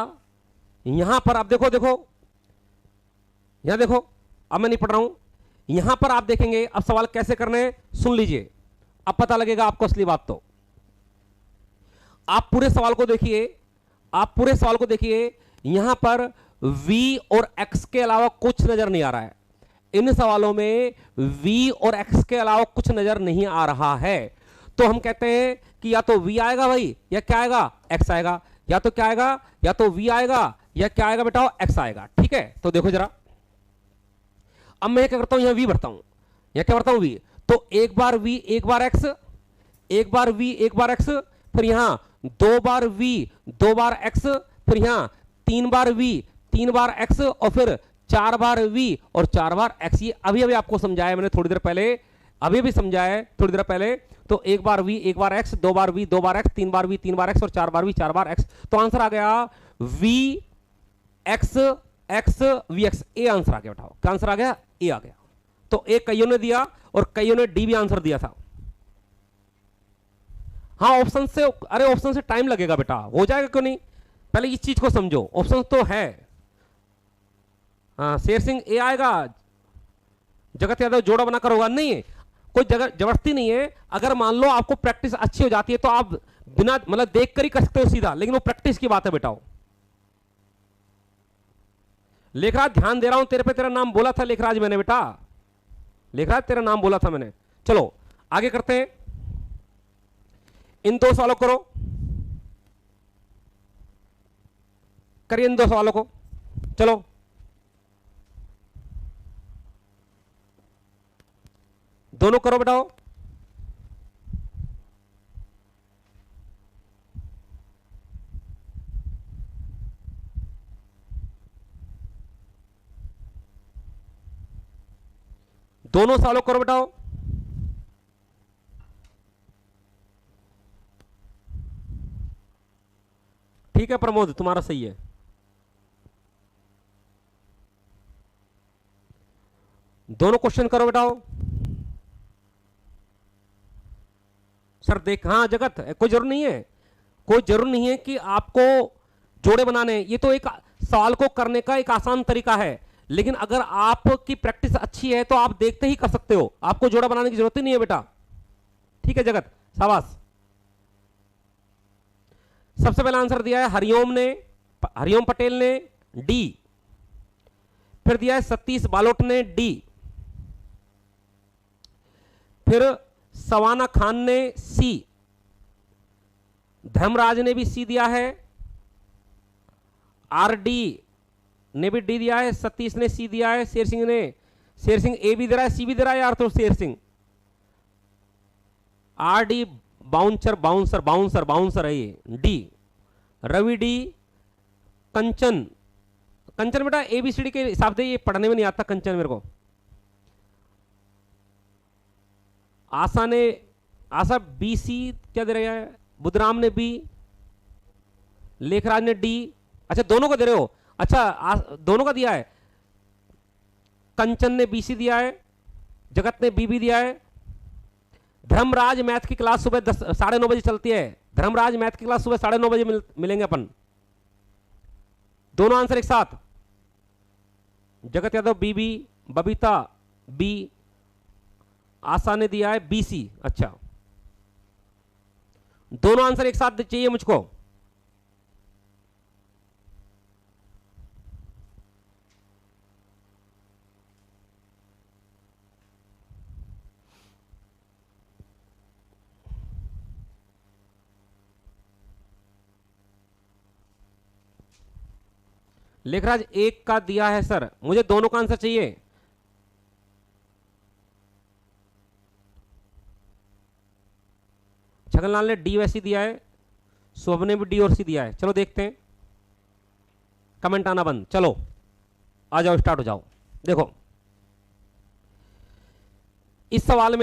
यहां पर आप देखो यहां देखो, अब मैं नहीं पढ़ रहा हूं, यहां पर आप देखेंगे अब सवाल कैसे करने सुन लीजिए, अब पता लगेगा आपको असली बात। तो आप पूरे सवाल को देखिए, यहां पर v और x के अलावा कुछ नजर नहीं आ रहा है। इन सवालों में v और x के अलावा कुछ नजर नहीं आ रहा है, तो हम कहते हैं कि या तो v आएगा भाई, या क्या आएगा, x आएगा, या तो क्या आएगा, या तो v आएगा, या क्या आएगा बेटा, x आएगा। ठीक है, तो देखो जरा, अब मैं क्या करता हूं, यहां v भरता हूं, या क्या भरता हूं, v। तो एक बार v एक बार x, एक बार v एक बार x, फिर यहां 2 बार v 2 बार x, फिर यहां 3 बार v 3 बार x, और फिर 4 बार v और 4 बार x। ये अभी आपको समझाया मैंने थोड़ी देर पहले, अभी समझाया है थोड़ी देर पहले। तो एक बार v एक बार x, 2 बार v 2 बार x, 3 बार v 3 बार x और 4 बार v 4 बार x। तो आंसर आ गया v x X V X, a answer आ गया। बताओ क्या आंसर आ गया? ए आ गया। तो ए कईयों ने दिया और कईयों ने डी भी आंसर दिया था। हाँ ऑप्शन से, अरे ऑप्शन से टाइम लगेगा बेटा, हो जाएगा क्यों नहीं, पहले इस चीज को समझो, ऑप्शन तो है। हाँ शेर सिंह ए आएगा, जगत यादव जोड़ा बनाकर होगा, नहीं है कोई जगह जबरदस्ती नहीं है। अगर मान लो आपको प्रैक्टिस अच्छी हो जाती है तो आप बिना मतलब देख कर ही कर सकते हो सीधा, लेकिन वो प्रैक्टिस की बात है बेटा। लेखराज ध्यान दे रहा हूं तेरे पे, तेरा नाम बोला था लेखराज मैंने बेटा, लेखराज तेरा नाम बोला था मैंने। चलो आगे करते हैं, इन दो सवालों करो, करिए इन दो सवालों को। चलो दोनों करो बेटाओ। दोनों सवालों करो बेटाओ। ठीक है प्रमोद तुम्हारा सही है। दोनों क्वेश्चन करो बेटाओ। सर देख, हाँ जगत कोई जरूर नहीं है, कोई जरूर नहीं है कि आपको जोड़े बनाने, ये तो एक सवाल को करने का एक आसान तरीका है, लेकिन अगर आपकी प्रैक्टिस अच्छी है तो आप देखते ही कर सकते हो, आपको जोड़ा बनाने की जरूरत ही नहीं है बेटा। ठीक है जगत, शाबाश। सबसे पहला आंसर दिया है हरिओम पटेल ने डी, फिर दिया है सतीश बालोट ने डी, फिर सवाना खान ने सी, धर्मराज ने भी सी दिया है, आर डी ने भी डी दिया है, सतीश ने सी दिया है, शेर सिंह ए भी दे रहा है, सी भी दे रहा है यार, तो Sher Singh R D bouncer है ये डी, रवि डी, कंचन बेटा एबीसीडी के हिसाब से ये पढ़ने में नहीं आता कंचन मेरे को। आशा बी सी क्या दे रहा है, बुधराम ने बी, लेखराज ने डी, अच्छा दोनों को दे रहे हो, अच्छा दोनों का दिया है, कंचन ने बी सी दिया है, जगत ने बी भी दिया है। धर्मराज मैथ की क्लास सुबह 9:30 बजे चलती है, धर्मराज मैथ की क्लास सुबह 9:30 बजे मिलेंगे अपन, दोनों आंसर एक साथ। जगत यादव बी, बबीता बी, आशा ने दिया है बीसी, अच्छा दोनों आंसर एक साथ चाहिए मुझको। लेखराज एक का दिया है सर, मुझे दोनों का आंसर चाहिए। छगनलाल ने डी वैसी दिया है, शोभ ने भी डी और सी दिया है। चलो देखते हैं, कमेंट आना बंद, चलो आ जाओ स्टार्ट हो जाओ। देखो इस सवाल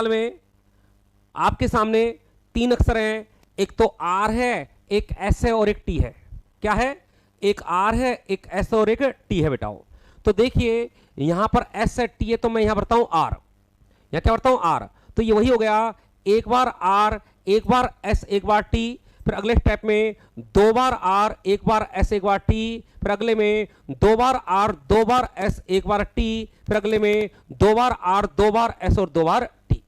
में आपके सामने 3 अक्षर हैं, एक तो आर है, एक एस है और एक टी है। क्या है? एक आर है, एक एस और एक टी है बेटाओ। तो देखिए यहां पर एस है, टी है, तो मैं यहां भरता हूं आर, या क्या भरता हूं आर, तो ये वही हो गया, एक बार आर, एक बार एस, एक बार टी, फिर अगले स्टेप में 2 बार आर, 1 बार एस, 1 बार टी, फिर अगले में 2 बार आर, 2 बार एस, 1 बार टी, फिर अगले में 2 बार आर, 2 बार एस और 2 बार टी।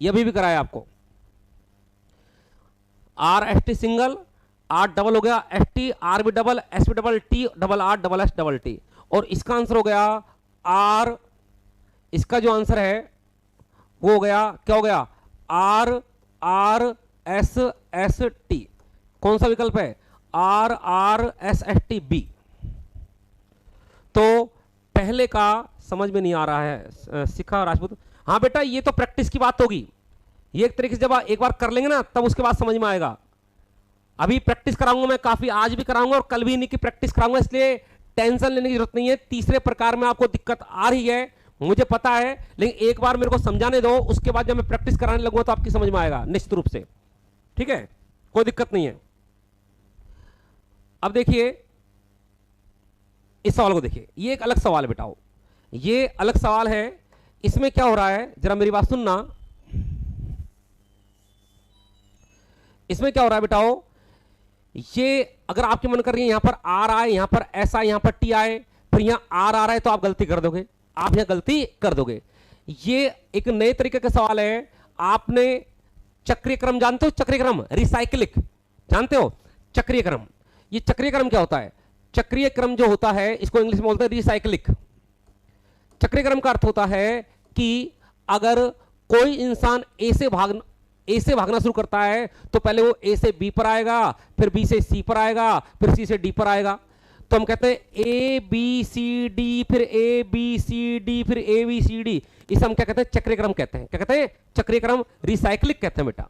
यह भी कराया आपको। R S T single, R double हो गया एस टी, आर भी डबल, एस भी double, T double R, double S double T, और इसका आंसर हो गया आर, इसका जो आंसर है वो हो गया, क्या हो गया, R R S S T. कौन सा विकल्प है? R R S S T B. तो पहले का समझ में नहीं आ रहा है शिखा राजपूत। हाँ बेटा ये तो प्रैक्टिस की बात होगी, ये एक तरीके से जब एक बार कर लेंगे ना तब उसके बाद समझ में आएगा। अभी प्रैक्टिस कराऊंगा मैं काफी, आज भी कराऊंगा और कल भी इन्हीं की प्रैक्टिस कराऊंगा, इसलिए टेंशन लेने की जरूरत नहीं है। तीसरे प्रकार में आपको दिक्कत आ रही है मुझे पता है, लेकिन एक बार मेरे को समझाने दो, उसके बाद जब मैं प्रैक्टिस कराने लगूंगा तो आपकी समझ में आएगा निश्चित रूप से। ठीक है, कोई दिक्कत नहीं है। अब देखिए इस सवाल को देखिए, ये एक अलग सवाल है बेटाओ, ये अलग सवाल है। इसमें क्या हो रहा है, जरा मेरी बात सुनना। इसमें क्या हो रहा है बेटाओ, ये अगर आपके मन कर रही है यहां पर आर आए, यहां पर एस आए, यहां पर टी आए, फिर यहां आर आ रहा है, तो आप गलती कर दोगे, आप यहां गलती कर दोगे। ये एक नए तरीके का सवाल है। आपने चक्रीय क्रम जानते हो, चक्रीय क्रम, रिसाइक्लिक जानते हो, चक्रीय क्रम। ये चक्रीय क्रम क्या होता है, चक्रीय क्रम जो होता है इसको इंग्लिश में बोलते हैं रिसाइक्लिक। चक्रीय क्रम का अर्थ होता है कि अगर कोई इंसान ए से भागना शुरू करता है तो पहले वो ए से बी पर आएगा, फिर बी से सी पर आएगा, फिर सी से डी पर आएगा। तो हम कहते हैं ए बी सी डी, फिर ए बी सी डी, फिर ए बी सी डी। इसे हम क्या कहते हैं, चक्रीय क्रम कहते हैं। क्या कहते हैं, चक्रीय क्रम, रिसाइक्लिक कहते हैं बेटा।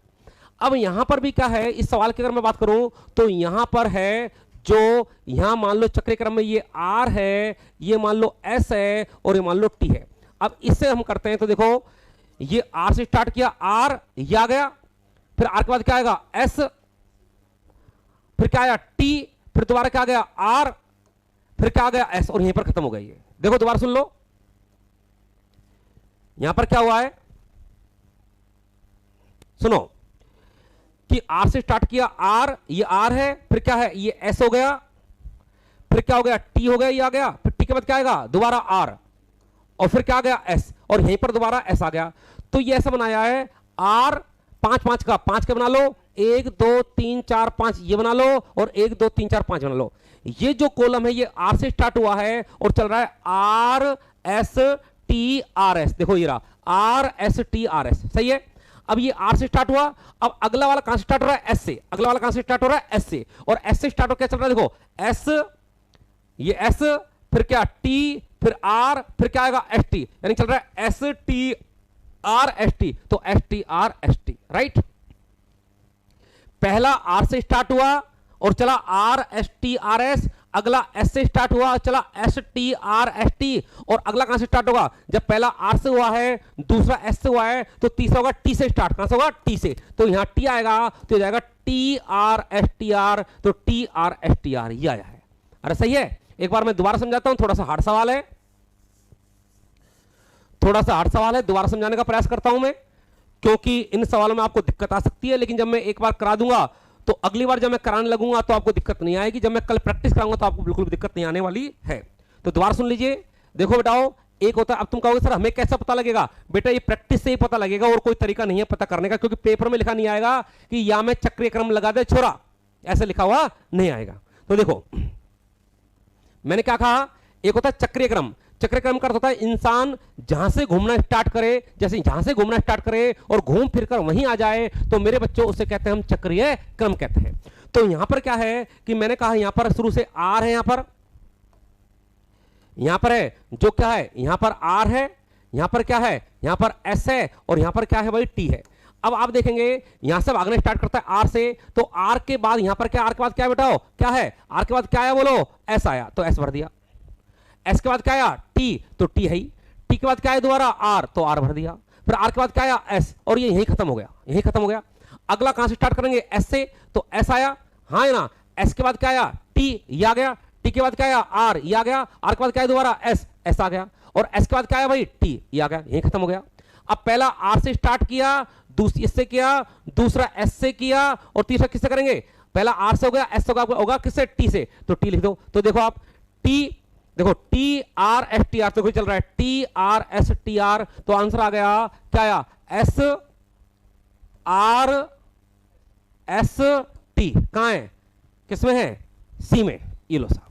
अब यहां पर भी क्या है, इस सवाल की अगर मैं बात करूं तो यहां पर है जो, यहां मान लो चक्रीय क्रम में ये आर है, ये मान लो एस है, और ये मान लो टी है। अब इससे हम करते हैं तो देखो, ये आर से स्टार्ट किया, आर ये आ गया, फिर आर के बाद क्या आएगा एस, फिर क्या आया टी, फिर दोबारा क्या आ गया आर, फिर क्या आ गया एस, और यहीं पर खत्म हो गई है। देखो दोबारा सुन लो, यहां पर क्या हुआ है, सुनो कि आर से स्टार्ट किया, आर, ये आर है, फिर क्या है ये एस हो गया, फिर क्या हो गया टी हो गया, ये आ गया, फिर टी के बाद क्या आएगा दोबारा आर, और फिर क्या आ गया एस, और यहीं पर दोबारा एस आ गया। तो ये ऐसा बनाया है आर, पांच पांच का, पांच के बना लो, 1 2 3 4 5 ये बना लो, और 1 2 3 4 5 बना लो। ये जो कॉलम है ये आर से स्टार्ट हुआ है और चल रहा है R S T R S. देखो ये रहा are S T R S, सही है। अब ये आर से स्टार्ट हुआ, अब अगला वाला कहां से स्टार्ट हो रहा है, एस से। अगला वाला कहां से स्टार्ट हो रहा है, एस से, और एस से स्टार्ट हो क्या चल रहा है, देखो एस, ये एस, फिर क्या टी, फिर आर, फिर क्या आएगा एस टी, यानी चल रहा है S T R S T, तो S T R S T, right. पहला आर से स्टार्ट हुआ और चला R S T R S, अगला एस से स्टार्ट हुआ चला S T R S T, और अगला कहां से स्टार्ट होगा, जब पहला आर से हुआ है, दूसरा एस से हुआ है, तो तीसरा होगा टी से स्टार्ट, कहां से होगा टी से, तो यहां टी आएगा तो हो जाएगा T R S T R, तो T R S T R ये आया है। अरे सही है। एक बार मैं दोबारा समझाता हूं, थोड़ा सा हार्ड सवाल है, थोड़ा सा हार्ड सवाल है, दोबारा समझाने का प्रयास करता हूं मैं, क्योंकि इन सवालों में आपको दिक्कत आ सकती है, लेकिन जब मैं एक बार करा दूंगा तो अगली बार जब मैं कराने लगूंगा तो आपको दिक्कत नहीं आएगी, जब मैं कल प्रैक्टिस कराऊंगा तो आपको बिल्कुल भी दिक्कत नहीं आने वाली है। तो दोबारा सुन लीजिए, देखो बेटाओ, एक होता है, अब तुम कहोगे सर हमें कैसा पता लगेगा, बेटा ये प्रैक्टिस से ही पता लगेगा, और कोई तरीका नहीं है पता करने का, क्योंकि पेपर में लिखा नहीं आएगा कि या मैं चक्रीय क्रम लगा दे छोरा, ऐसे लिखा हुआ नहीं आएगा। तो देखो मैंने क्या कहा, एक होता है चक्रीय क्रम। चक्रीय क्रम का अर्थ होता है इंसान जहां से घूमना स्टार्ट करे, जैसे जहां से घूमना स्टार्ट करे और घूम फिर कर वहीं आ जाए, तो मेरे बच्चों उसे कहते हैं हम चक्रीय क्रम कहते हैं। तो यहां पर क्या है कि मैंने कहा यहां पर शुरू से आर है, यहां पर है जो क्या है, यहां पर आर है, यहां पर क्या है, यहां पर एस है, और यहां पर क्या है भाई टी है। अब आप देखेंगे यहां से भागना स्टार्ट करता है आर से, तो आर के बाद यहां पर क्या, आर के बाद क्या बेटाओ, क्या है आर के बाद क्या आया बोलो, एस आया, तो एस भर दिया। एस के बाद क्या आया टी, तो टी है ही। टी के बाद क्या है दोबारा आर, तो आर भर दिया। फिर आर के बाद क्या आया एस, और ये यहीं खत्म हो गया, यहीं खत्म हो गया। अगला कहां से स्टार्ट करेंगे, एस से, तो एस आया, हाँ है ना। एस के बाद क्या आया टी, ये आ गया। टी के बाद क्या आया आर, ये आ गया। आर के बाद क्या है दोबारा एस, एस आ गया। और एस के बाद क्या आया भाई टी, ये आ गया, यहीं खत्म हो गया। अब पहला आर से स्टार्ट किया, दूसरी इससे किया, दूसरा एस से किया, और तीसरा किससे करेंगे, पहला आर से हो गया, एस से होगा किससे, टी से, तो टी लिख दो। तो देखो आप टी, देखो T R S T R, तो कोई चल रहा है T R S T R, तो आंसर आ गया क्या आया, एस आर एस टी। कहां है, किसमें है, सी में। ये लो साहब,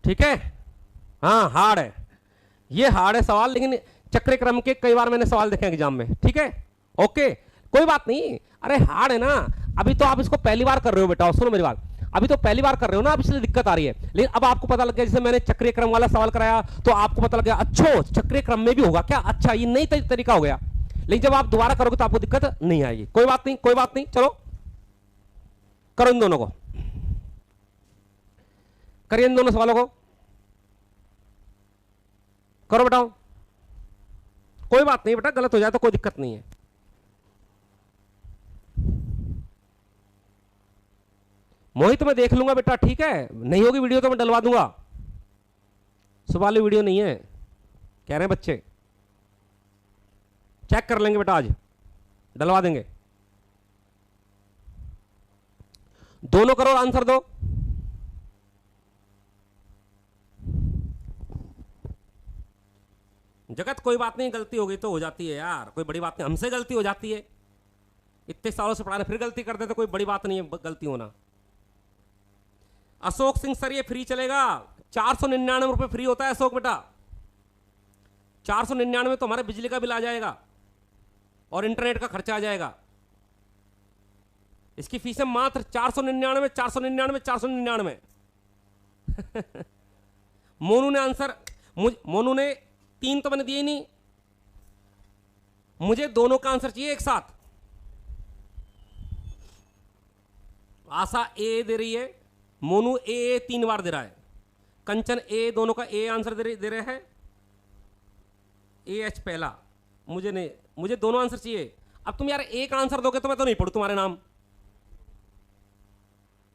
ठीक है। हाँ हार्ड है, ये हार्ड है सवाल, लेकिन चक्रीय क्रम के कई बार मैंने सवाल देखे एग्जाम में, ठीक है। ओके कोई बात नहीं, अरे हार्ड है ना, अभी तो आप इसको पहली बार कर रहे हो बेटा, सुनो मेरी बात, अभी तो पहली बार कर रहे हो ना, अब इसलिए दिक्कत आ रही है। लेकिन अब आपको पता लग गया, जैसे मैंने चक्रीय क्रम वाला सवाल कराया तो आपको पता लग गया, अच्छा चक्रीय क्रम में भी होगा क्या, अच्छा ये नई तरीका हो गया। लेकिन जब आप दोबारा करोगे तो आपको दिक्कत नहीं आएगी। कोई बात नहीं, कोई बात नहीं, चलो करो इन दोनों को, करिए इन दोनों सवालों को, करो बताओ। कोई बात नहीं बेटा, गलत हो जाए तो कोई दिक्कत नहीं है। मोहित मैं देख लूंगा बेटा, ठीक है, नहीं होगी वीडियो तो मैं डलवा दूंगा, सुबह वाली वीडियो नहीं है, कह रहे हैं बच्चे, चेक कर लेंगे बेटा, आज डलवा देंगे। दोनों करो, आंसर दो। जगत कोई बात नहीं, गलती हो गई तो हो जाती है यार, कोई बड़ी बात नहीं, हमसे गलती हो जाती है, इतने सालों से पढ़ा रहे फिर गलती करते तो कोई बड़ी बात नहीं है गलती होना। अशोक सिंह सर ये फ्री चलेगा, 499 रुपए फ्री होता है अशोक बेटा, 499 तो हमारे बिजली का बिल आ जाएगा और इंटरनेट का खर्चा आ जाएगा। इसकी फीस है मात्र 499, 499, 499। मोनू ने आंसर, मोनू ने 3 तो मैंने दिए ही नहीं, मुझे दोनों का आंसर चाहिए एक साथ। आशा ए दे रही है, मोनू ए 3 बार दे रहा है, कंचन ए, दोनों का ए आंसर दे रहे हैं। ए एच पहला, मुझे नहीं, मुझे दोनों आंसर चाहिए। अब तुम यार एक आंसर दोगे तो मैं तो नहीं पढ़ू तुम्हारे नाम।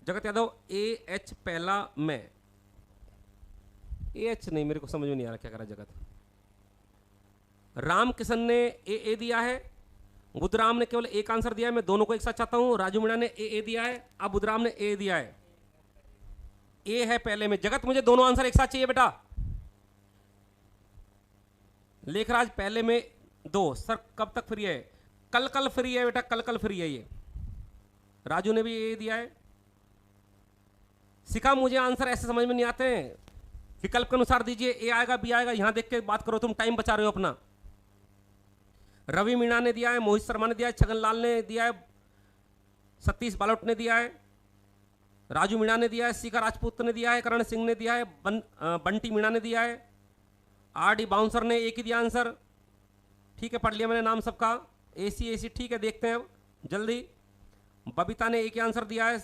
जगत यादव ए एच पहला में, ए एच नहीं, मेरे को समझ में नहीं आ रहा क्या कर रहा है जगत। राम किशन ने ए दिया है, बुधराम ने केवल एक आंसर दिया है, मैं दोनों को एक साथ चाहता हूं। राजू मीणा ने ए दिया है, अब बुधराम ने ए दिया है, ए है पहले में। जगत मुझे दोनों आंसर एक साथ चाहिए बेटा। लेखराज पहले में 2, सर कब तक फ्री है? कल फ्री है बेटा, कल फ्री है ये। राजू ने भी ए दिया है। सिखा मुझे आंसर ऐसे समझ में नहीं आते हैं, विकल्प के अनुसार दीजिए, ए आएगा बी आएगा, यहां देख के बात करो, तुम टाइम बचा रहे हो अपना। रवि मीणा ने दिया है, मोहित शर्मा ने दिया है, छगन लाल ने दिया है, सतीश बालोट ने दिया है, राजू मीणा ने दिया है, सीका राजपूत ने दिया है, करण सिंह ने दिया है, बंटी मीणा ने दिया है, आर डी बाउंसर ने एक ही दिया आंसर। ठीक है, पढ़ लिया मैंने नाम सबका। एसी ठीक है, देखते हैं अब जल्दी। बबीता ने एक ही आंसर दिया है,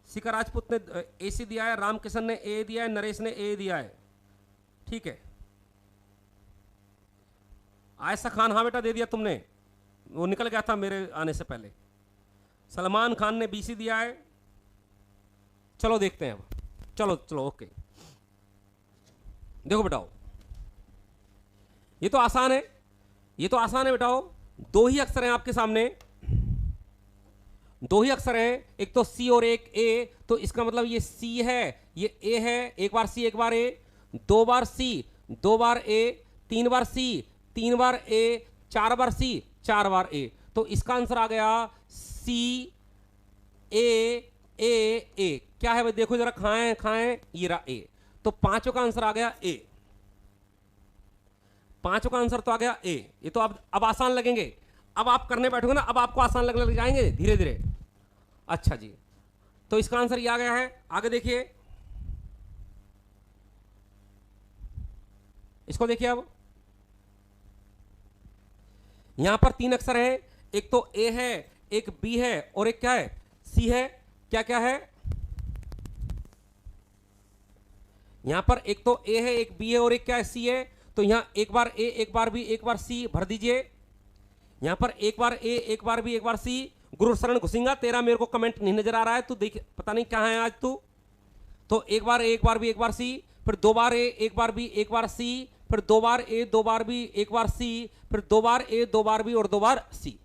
सीका राजपूत ने एसी दिया है, रामकिशन ने ए दिया है, नरेश ने ए दिया है। ठीक है, आयशा खान, हाँ बेटा दे दिया तुमने, वो निकल गया था मेरे आने से पहले। सलमान खान ने बीसी दिया है। चलो देखते हैं अब, चलो ओके। देखो बेटाओ, ये तो आसान है, ये तो आसान है बेटाओ। 2 ही अक्षर हैं आपके सामने, 2 ही अक्षर हैं, एक तो सी और एक ए, तो इसका मतलब ये सी है, ये ए है। एक बार सी, एक बार ए, 2 बार सी, 2 बार ए, 3 बार सी, 3 बार ए, 4 बार सी, 4 बार ए। तो इसका आंसर आ गया सी ए ए ए। क्या है भाई, देखो जरा, खाएं, ये रहा ए। तो 5 का आंसर आ गया ए, 5 का आंसर तो आ गया ए। ये तो अब आसान लगेंगे, अब आप करने बैठोगे ना, अब आपको आसान लगने लग जाएंगे धीरे धीरे। अच्छा जी, तो इसका आंसर ये आ गया है। आगे देखिए, इसको देखिए, अब यहां पर 3 अक्षर है, एक तो ए है, एक बी है और एक क्या है, सी है। क्या क्या है यहां पर, एक तो ए है, एक बी है और एक क्या है, सी है। तो यहां एक बार ए, एक बार बी, एक बार सी भर दीजिए। यहां पर एक बार ए, एक बार बी, एक बार सी। गुरु शरण घुसेंगा, तेरा मेरे को कमेंट नहीं नजर आ रहा है, तू देख, पता नहीं क्या है आज तू। तो एक बार ए, एक बार बी, एक बार सी, फिर 2 बार ए, एक बार बी, एक बार सी, फिर 2 बार ए, 2 बार बी, एक बार सी, फिर 2 बार ए, 2 बार बी और 2 बार सी।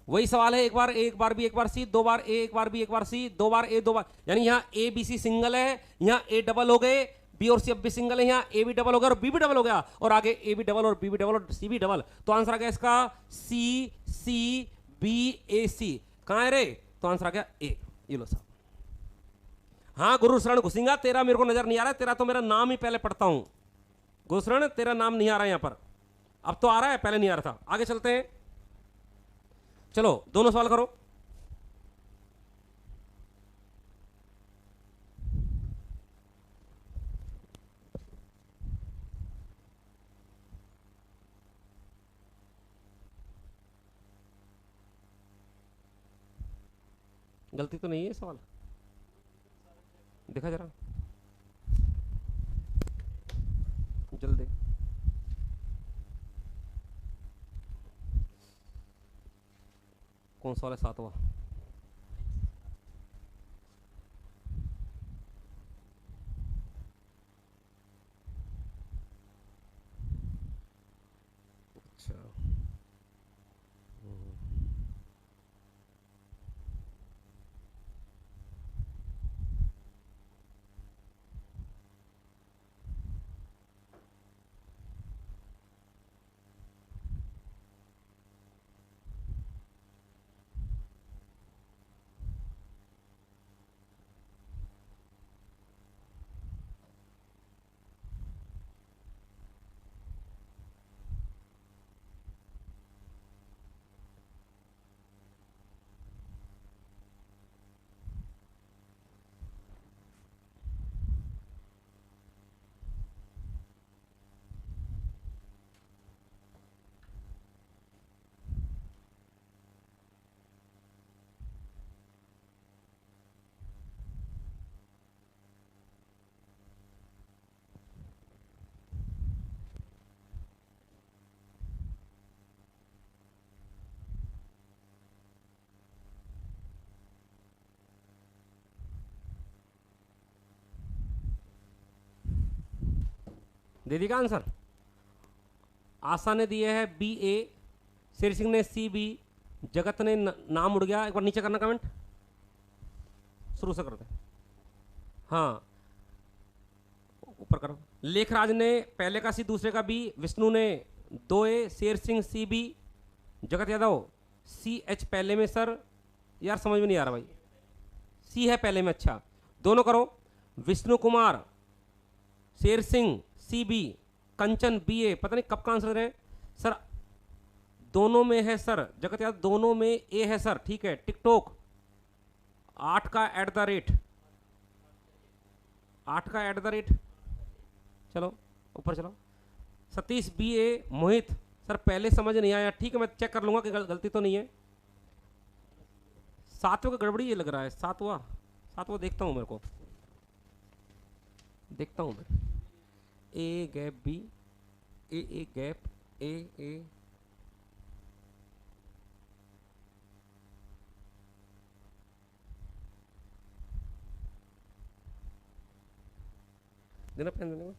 वही सवाल है, एक बार ए, एक बार बी, एक बार सी, 2 बार ए, एक बार बी, एक बार सी, 2 बार ए, 2 बार, यानी यहाँ ए बी सी सिंगल है, यहाँ ए डबल हो गए, बी और सी अब भी सिंगल है, यहाँ ए भी डबल हो गया और बी भी डबल हो गया, और आगे ए भी डबल और बी भी डबल और सी भी डबल। तो आंसर आ गया इसका सी सी बी ए सी। कहाँ है रे? तो आंसर आ गया ए। ये लो साहब। हाँ गुरु शरण घुसेंगा, तेरा मेरे को नजर नहीं आ रहा है, तेरा तो मेरा नाम ही पहले पढ़ता हूं। गुरु शरण, तेरा नाम नहीं आ रहा है यहां पर, अब तो आ रहा है, पहले नहीं आ रहा था। आगे चलते हैं, चलो दोनों सवाल करो। गलती तो नहीं है सवाल, देखा जरा जल्दी। कौन सा वाला? 7वां। दे देगा आंसर। आशा ने दिया है बी ए, शेर सिंह ने सी बी, जगत ने नाम उड़ गया, एक बार नीचे करना कमेंट, शुरू से करते हैं। हाँ ऊपर करो। लेखराज ने पहले का सी दूसरे का बी, विष्णु ने 2A, Sher Singh C B, जगत यादव CH पहले में सर, यार समझ में नहीं आ रहा भाई, सी है पहले में, अच्छा दोनों करो। विष्णु कुमार शेर सिंह सी बी, कंचन BA, पता नहीं कब का आंसर है सर, दोनों में है सर, जगत यादव दोनों में ए है सर, ठीक है। टिकटॉक 8 का @ 8 का @ चलो ऊपर चलो। सतीश BA, मोहित सर पहले समझ नहीं आया, ठीक है मैं चेक कर लूंगा कि गलती तो नहीं है। 7वां का गड़बड़ी ये लग रहा है, 7वां देखता हूँ, मेरे को देखता हूँ मैं। A gap B, A gap A देना पेन देने को।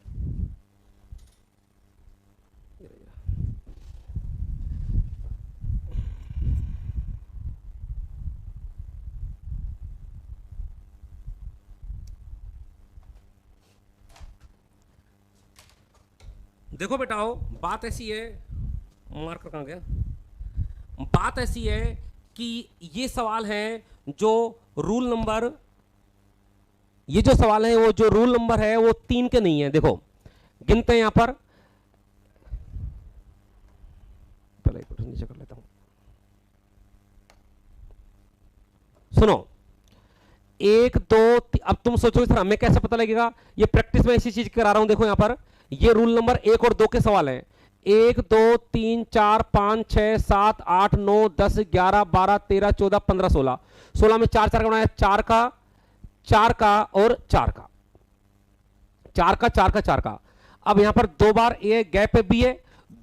देखो बेटाओ, बात ऐसी है, मार्कर कहाँ गया, बात ऐसी है कि ये सवाल है जो रूल नंबर, ये जो सवाल है वो जो रूल नंबर है वो 3 के नहीं है। देखो गिनते हैं यहां पर, पहले एक मिनट नीचे कर लेता हूं, सुनो 1 2 अब तुम सोचोगे सर हमें कैसे पता लगेगा, ये प्रैक्टिस में ऐसी चीज करा रहा हूं। देखो यहां पर ये रूल नंबर 1 और 2 के सवाल हैं। 1 2 3 4 5 6 7 8 9 10 11 12 13 14 15 16, 16 में 4 4 का बनाया, 4 का 4 का और 4 का, 4 का 4 का 4 का। अब यहां पर 2 बार ए है, गैप बी है,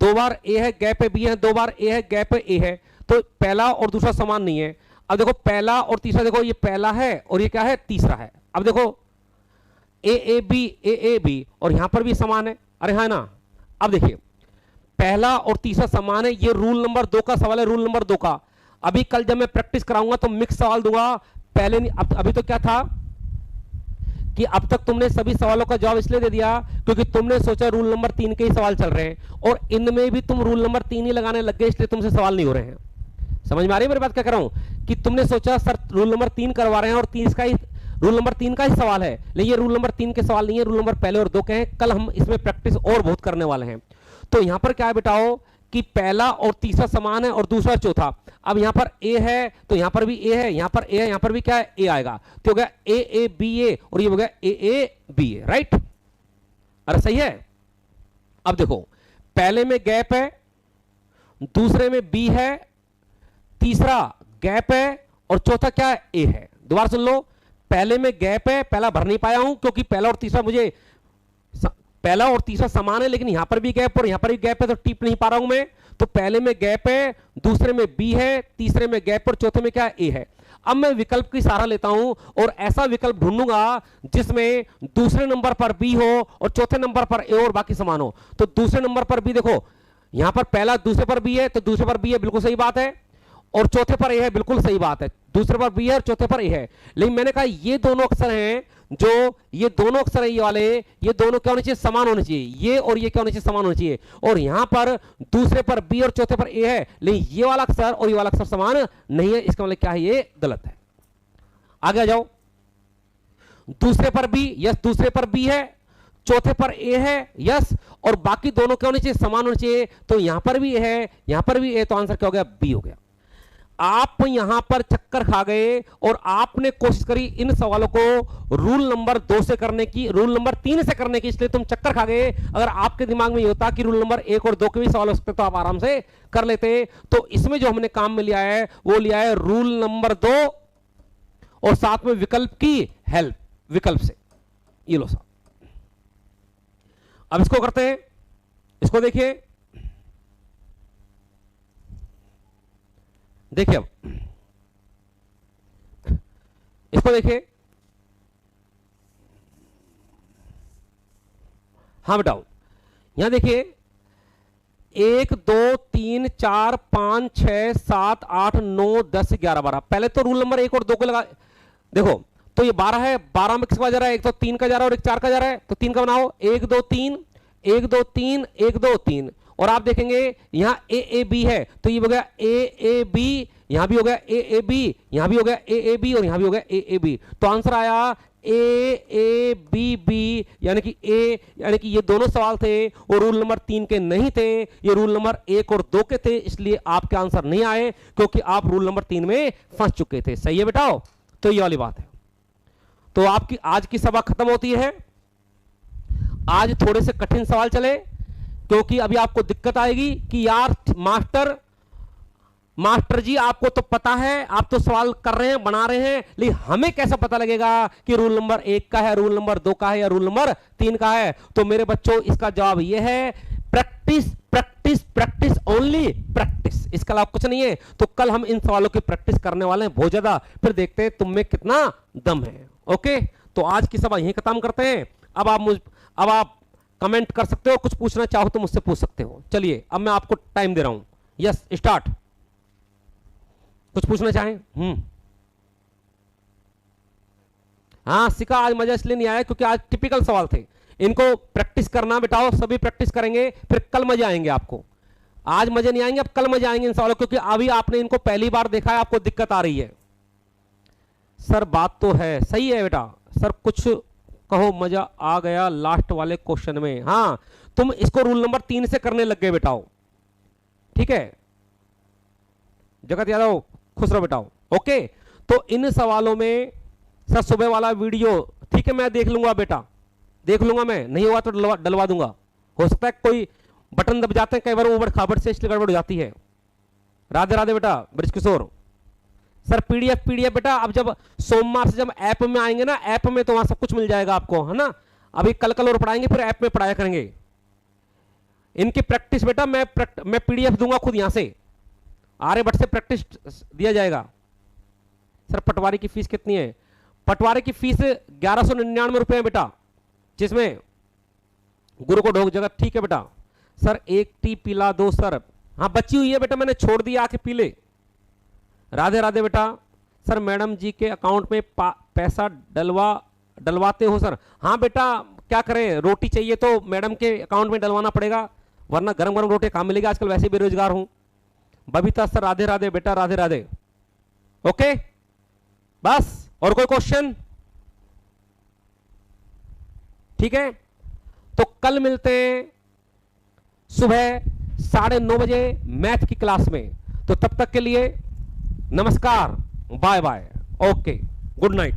2 बार ए है, गैप बी है, 2 बार ए है, गैप ए है, तो पहला और दूसरा समान नहीं है। अब देखो पहला और तीसरा, देखो ये पहला है और ये क्या है, तीसरा है। अब देखो ए बी और यहां पर भी समान है, अरे हाँ ना। अब देखिए पहला और तीसरा समान है, ये रूल नंबर 2 का सवाल है, रूल नंबर 2 का। अभी कल जब मैं प्रैक्टिस कराऊंगा तो मिक्स सवाल दूंगा, पहले नहीं। अभी तो क्या था कि अब तक तुमने सभी सवालों का जवाब इसलिए दे दिया क्योंकि तुमने सोचा रूल नंबर 3 के ही सवाल चल रहे हैं, और इनमें भी तुम रूल नंबर 3 ही लगाने लग गए, इसलिए तुमसे सवाल नहीं हो रहे हैं। समझ में आ रही है मेरी बात क्या कर रहा हूं, कि तुमने सोचा सर रूल नंबर 3 करवा रहे हैं और 30 का ही रूल नंबर 3 का ही सवाल है, लेकिन ये रूल नंबर 3 के सवाल नहीं है, रूल नंबर पहले और 2 के हैं। कल हम इसमें प्रैक्टिस और बहुत करने वाले हैं। तो यहां पर क्या है बेटाओ कि पहला और तीसरा समान है और दूसरा चौथा। अब यहां पर ए है तो यहां पर भी ए है, यहां पर ए है, यहां पर भी क्या है, ए आएगा, तो हो गया ए बी ए, और ये हो गया ए बी ए, राइट। अरे सही है। अब देखो पहले में गैप है, दूसरे में बी है, तीसरा गैप है और चौथा क्या है, ए है। दोबारा सुन लो, पहले में गैप है, पहला भर नहीं पाया हूं क्योंकि पहला और तीसरा मुझे पहला और तीसरा समान है, लेकिन यहां पर भी गैप और यहां पर भी गैप है, तो टिप नहीं पा रहा हूं मैं। तो पहले में गैप है, दूसरे में बी है, तीसरे में गैप और चौथे में क्या है, ए है। अब मैं विकल्प की सहारा लेता हूं और ऐसा विकल्प ढूंढूंगा जिसमें दूसरे नंबर पर बी हो और चौथे नंबर पर ए और बाकी समान हो। तो दूसरे नंबर पर बी, देखो यहां पर पहला दूसरे पर बी है, तो दूसरे पर बी है, बिल्कुल सही बात है, और चौथे पर ए है, बिल्कुल सही बात है। दूसरे पर बी है और चौथे पर ए है, लेकिन मैंने कहा ये दोनों अक्षर हैं, जो ये दोनों अक्षर है ये वाले, ये दोनों क्या होने चाहिए, समान होने चाहिए, ये और ये क्या होने चाहिए, समान होने चाहिए। और यहां पर दूसरे पर बी और चौथे पर ए है, लेकिन ये वाला अक्षर और ये वाला अक्षर समान नहीं है, इसका मतलब क्या है, ये गलत है। आगे आ जाओ, दूसरे पर बी, यस दूसरे पर बी है, चौथे पर ए है, यस, और बाकी दोनों क्या होने चाहिए, समान होने चाहिए। तो यहां पर भी ए है, यहां पर भी ए, तो आंसर क्या हो गया, बी हो गया। आप यहां पर चक्कर खा गए और आपने कोशिश करी इन सवालों को रूल नंबर 2 से करने की, रूल नंबर 3 से करने की, इसलिए तुम चक्कर खा गए। अगर आपके दिमाग में ये होता कि रूल नंबर 1 और 2 के भी सवाल हो सकते तो आप आराम से कर लेते। तो इसमें जो हमने काम में लिया है वो लिया है रूल नंबर 2 और साथ में विकल्प की हेल्प, विकल्प से। ये लो साहब, अब इसको करते हैं, इसको देखिए, देखिए अब इसको देखिए, हाँ बताओ, यहां देखिए 1 2 3 4 5 6 7 8 9 10 11 12। पहले तो रूल नंबर 1 और 2 को लगा, देखो तो ये 12 है, 12 में किसका जा रहा है, एक तो 3 का जा रहा है और एक 4 का जा रहा है, तो 3 का बनाओ, 1 2 3 1 2 3 1 2 3। और आप देखेंगे यहां ए ए बी है, तो ये हो गया ए ए बी, यहां भी हो गया ए ए बी, यहां भी हो गया ए ए बी और यहां भी हो गया ए ए बी। तो आंसर आया ए ए बी बी, यानी कि ए, यानी कि ये दोनों सवाल थे वो रूल नंबर 3 के नहीं थे, ये रूल नंबर 1 और 2 के थे, इसलिए आपके आंसर नहीं आए क्योंकि आप रूल नंबर 3 में फंस चुके थे। सही है बेटाओ, तो ये वाली बात है। तो आपकी आज की सभा खत्म होती है। आज थोड़े से कठिन सवाल चले क्योंकि अभी आपको दिक्कत आएगी कि यार मास्टर जी आपको तो पता है, आप तो सवाल कर रहे हैं, बना रहे हैं, लेकिन हमें कैसे पता लगेगा कि रूल नंबर 1 का है, रूल नंबर 2 का है या रूल नंबर 3 का है। तो मेरे बच्चों इसका जवाब यह है practice practice practice, only practice, इसके अलावा कुछ नहीं है। तो कल हम इन सवालों की प्रैक्टिस करने वाले हैं बहुत ज्यादा, फिर देखते हैं तुम में कितना दम है। ओके, तो आज की सभा यहीं खत्म करते हैं। अब आप कमेंट कर सकते हो, कुछ पूछना चाहो तो मुझसे पूछ सकते हो। चलिए अब मैं आपको टाइम दे रहा हूं। Yes start. कुछ पूछना चाहें? हाँ सिखा, आज मजा इसलिए नहीं आया क्योंकि आज टिपिकल सवाल थे, इनको प्रैक्टिस करना बेटाओ, सभी प्रैक्टिस करेंगे, फिर कल मजे आएंगे आपको। आज मजे नहीं आएंगे, अब कल मजे आएंगे इन सवालों, क्योंकि अभी आपने इनको पहली बार देखा है, आपको दिक्कत आ रही है। सर बात तो है, सही है बेटा। सर कुछ कहो, मजा आ गया लास्ट वाले क्वेश्चन में। हाँ तुम इसको रूल नंबर 3 से करने लग गए बेटाओ, ठीक है। जगत यादव खुश रहो बेटाओ। ओके, तो इन सवालों में सर सुबह वाला वीडियो ठीक है, मैं देख लूंगा बेटा, देख लूंगा मैं, नहीं हुआ तो डलवा दूंगा। हो सकता है कोई बटन दब जाते हैं कई बार उबड़ खाबड़ से, इसलिए गड़बड़ हो जाती है। राधे राधे बेटा ब्रिज किशोर। सर पीडीएफ बेटा, अब जब सोमवार से जब ऐप में आएंगे ना, ऐप में तो वहां सब कुछ मिल जाएगा आपको, है ना। अभी कल और पढ़ाएंगे, फिर ऐप में पढ़ाया करेंगे। इनकी प्रैक्टिस बेटा मैं पीडीएफ दूंगा खुद यहां से, आर्यभट्ट से प्रैक्टिस दिया जाएगा। सर पटवारी की फीस कितनी है? पटवारी की फीस 1199 रुपए है बेटा, जिसमें गुरु को ढोक जगत, ठीक है बेटा। सर 1 टी पिला दो सर। हाँ बची हुई है बेटा, मैंने छोड़ दिया, आके पी ले। राधे राधे बेटा। सर मैडम जी के अकाउंट में पैसा डलवाते हो सर? हाँ बेटा, क्या करें, रोटी चाहिए तो मैडम के अकाउंट में डलवाना पड़ेगा, वरना गरम गरम रोटी कहाँ मिलेगी, आजकल वैसे बेरोजगार हूं। बबीता सर राधे राधे बेटा, राधे राधे। ओके बस, और कोई क्वेश्चन? ठीक है, तो कल मिलते हैं सुबह 9:30 बजे मैथ की क्लास में। तो तब तक के लिए नमस्कार, bye bye, okay, good night.